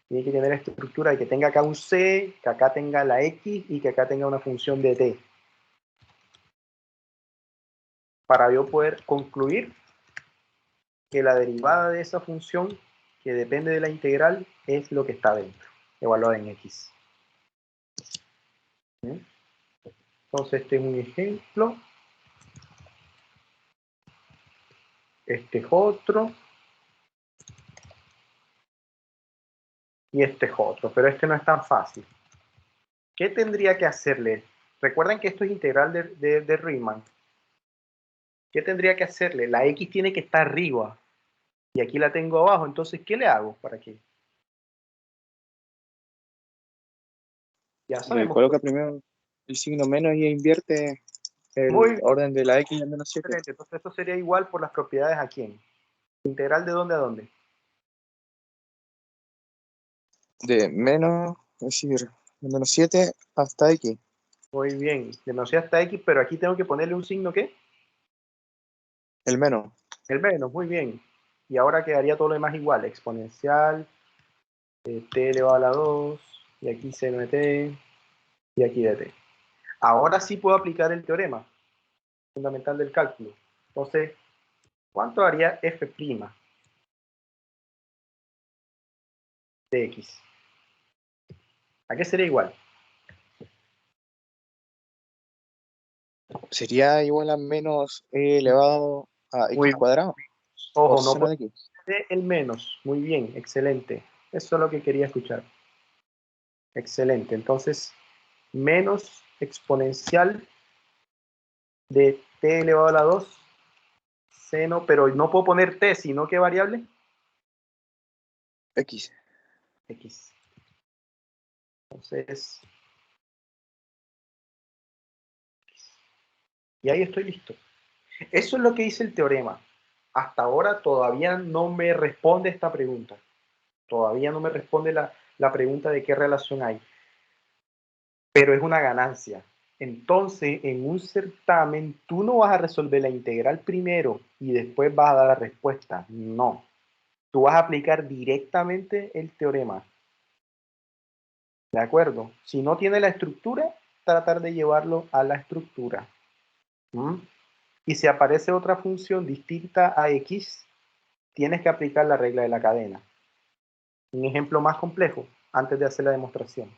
Tiene que tener esta estructura de que tenga acá un c, que acá tenga la x y que acá tenga una función de t. Para yo poder concluir que la derivada de esa función, que depende de la integral, es lo que está dentro, evaluada en x. ¿Sí? Entonces este es un ejemplo. Este es otro. Y este es otro, pero este no es tan fácil. ¿Qué tendría que hacerle? Recuerden que esto es integral de Riemann. ¿Qué tendría que hacerle? La x tiene que estar arriba y aquí la tengo abajo. Entonces, ¿qué le hago para que? Ya Le sabemos. coloca primero el signo menos y invierte el Muy orden de la X en menos 7. excelente. Entonces, esto sería igual por las propiedades a quién. ¿Integral de dónde a dónde? De menos, es decir, de menos 7 hasta X. Muy bien. De menos hasta x, pero aquí tengo que ponerle un signo, ¿qué? El menos. El menos, muy bien. Y ahora quedaría todo lo demás igual. Exponencial, t elevado a la 2, y aquí seno de t, y aquí de t. Ahora sí puedo aplicar el teorema fundamental del cálculo. Entonces, ¿cuánto haría f' de x? ¿A qué sería igual? Sería igual a menos e elevado a Muy X bien. cuadrado por Ojo, no seno puede de X. ser el menos. Muy bien, excelente. Eso es lo que quería escuchar. Excelente. Entonces, menos exponencial de t elevado a la 2 seno, pero no puedo poner t, sino ¿qué variable? X. X. Entonces, y ahí estoy listo. Eso es lo que dice el teorema. Hasta ahora todavía no me responde esta pregunta. Todavía no me responde la pregunta de qué relación hay. Pero es una ganancia. Entonces, en un certamen, tú no vas a resolver la integral primero y después vas a dar la respuesta. No. Tú vas a aplicar directamente el teorema. ¿De acuerdo? Si no tiene la estructura, tratar de llevarlo a la estructura. ¿Mm? Y si aparece otra función distinta a x, tienes que aplicar la regla de la cadena. Un ejemplo más complejo, antes de hacer la demostración.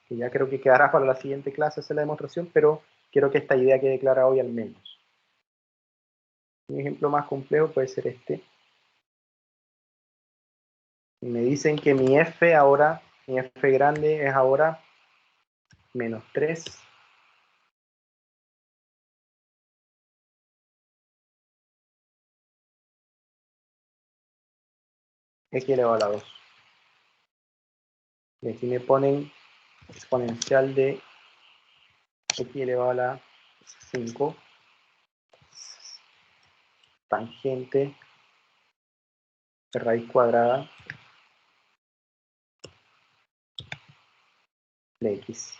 Que ya creo que quedará para la siguiente clase hacer la demostración, pero quiero que esta idea quede clara hoy al menos. Un ejemplo más complejo puede ser este. Me dicen que mi f ahora, mi f grande es ahora menos 3 x elevado a la 2. Y aquí me ponen exponencial de x elevado a la 5 tangente de raíz cuadrada de x.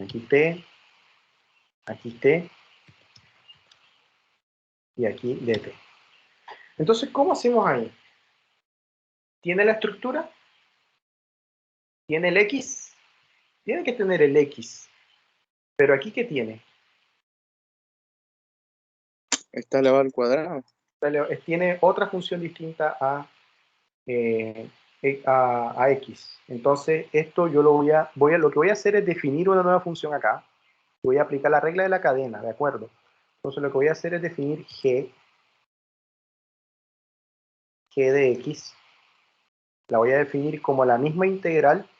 Aquí t, aquí t, y aquí dt. Entonces, ¿cómo hacemos ahí? ¿Tiene la estructura? ¿Tiene el x? Tiene que tener el x. Pero aquí, ¿qué tiene? Está elevado al cuadrado. Tiene otra función distinta a x. Entonces, esto yo lo lo que voy a hacer es definir una nueva función acá. Voy a aplicar la regla de la cadena, ¿de acuerdo? Entonces, lo que voy a hacer es definir g de x. La voy a definir como la misma integral,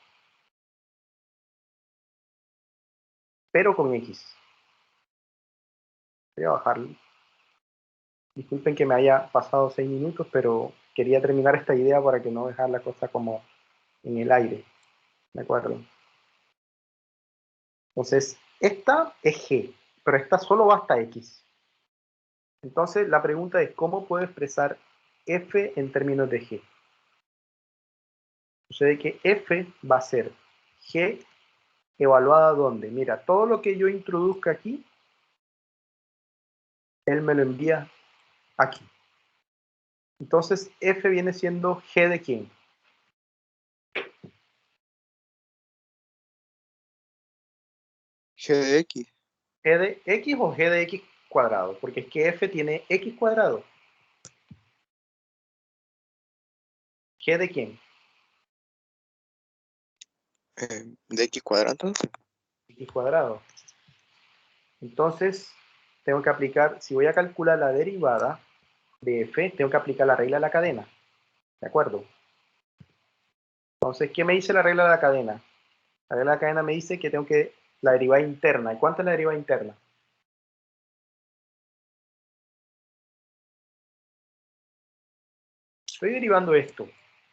pero con x. Voy a bajarlo. Disculpen que me haya pasado 6 minutos, pero quería terminar esta idea para que no dejar la cosa como en el aire. ¿De acuerdo? Entonces, esta es g, pero esta solo va hasta x. Entonces, la pregunta es, ¿cómo puedo expresar f en términos de g? Sucede que f va a ser g evaluada ¿dónde? Mira, todo lo que yo introduzca aquí, él me lo envía aquí. Entonces, f viene siendo g de quién? G de X. ¿G de x o g de x cuadrado? Porque es que f tiene x cuadrado. ¿G de quién? De X cuadrado, entonces. X cuadrado. Entonces, tengo que aplicar, si voy a calcular la derivada de f, tengo que aplicar la regla de la cadena. ¿De acuerdo? Entonces, ¿qué me dice la regla de la cadena? La regla de la cadena me dice que tengo que la derivada interna. ¿Y cuánto es la derivada interna? Estoy derivando esto.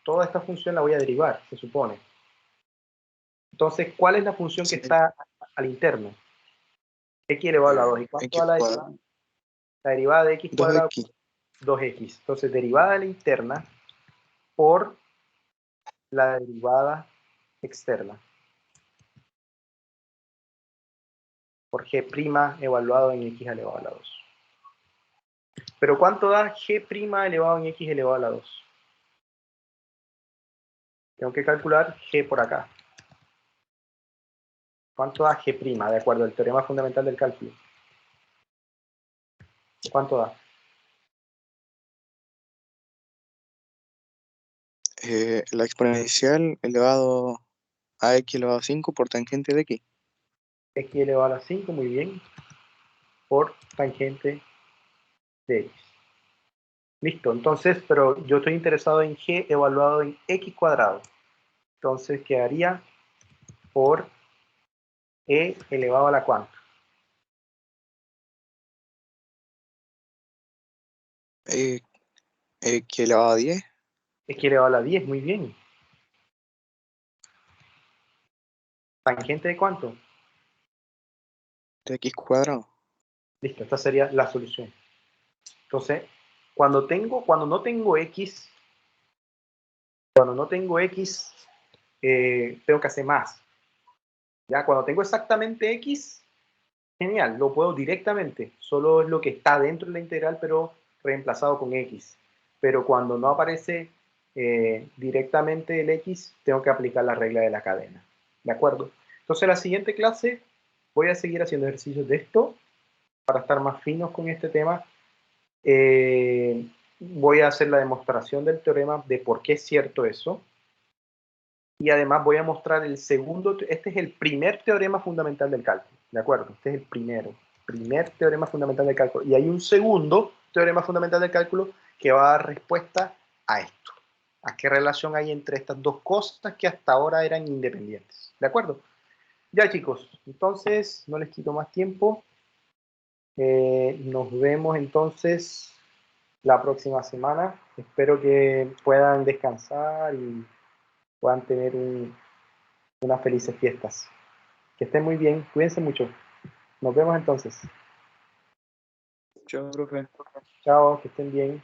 Toda esta función la voy a derivar, se supone. Entonces, ¿cuál es la función que Sí. está al interno? X elevado a la 2. ¿Y cuánto X da la derivada? cuadrado. La derivada de x cuadrado 2X. 2x. Entonces, derivada de la interna por la derivada externa. Por g' evaluado en x elevado a la 2. Pero ¿cuánto da g' elevado en x elevado a la 2? Tengo que calcular g por acá. ¿Cuánto da g'? De acuerdo al teorema fundamental del cálculo. ¿Cuánto da? La exponencial elevado a X elevado a 5 por tangente de X. X elevado a la 5, muy bien. Por tangente de x. Listo, entonces, pero yo estoy interesado en g evaluado en x cuadrado. Entonces quedaría por e elevado a la cuánto. X elevado a 10. X elevado a la 10, muy bien. ¿Tangente de cuánto? De X cuadrado. Listo, esta sería la solución. Entonces, cuando no tengo x, tengo que hacer más. Ya, cuando tengo exactamente x, genial, lo puedo directamente. Solo es lo que está dentro de la integral, pero reemplazado con x. Pero cuando no aparece directamente el x, tengo que aplicar la regla de la cadena. ¿De acuerdo? Entonces, en la siguiente clase voy a seguir haciendo ejercicios de esto para estar más finos con este tema. Voy a hacer la demostración del teorema de por qué es cierto eso. Y además voy a mostrar el segundo, este es el primer teorema fundamental del cálculo, ¿de acuerdo? Este es el primer teorema fundamental del cálculo. Y hay un segundo teorema fundamental del cálculo que va a dar respuesta a esto. ¿A qué relación hay entre estas dos cosas que hasta ahora eran independientes? ¿De acuerdo? Ya chicos, entonces no les quito más tiempo. Nos vemos entonces la próxima semana. Espero que puedan descansar y puedan tener unas felices fiestas. Que estén muy bien, cuídense mucho. Nos vemos entonces. Chao, profe. Chao, que estén bien.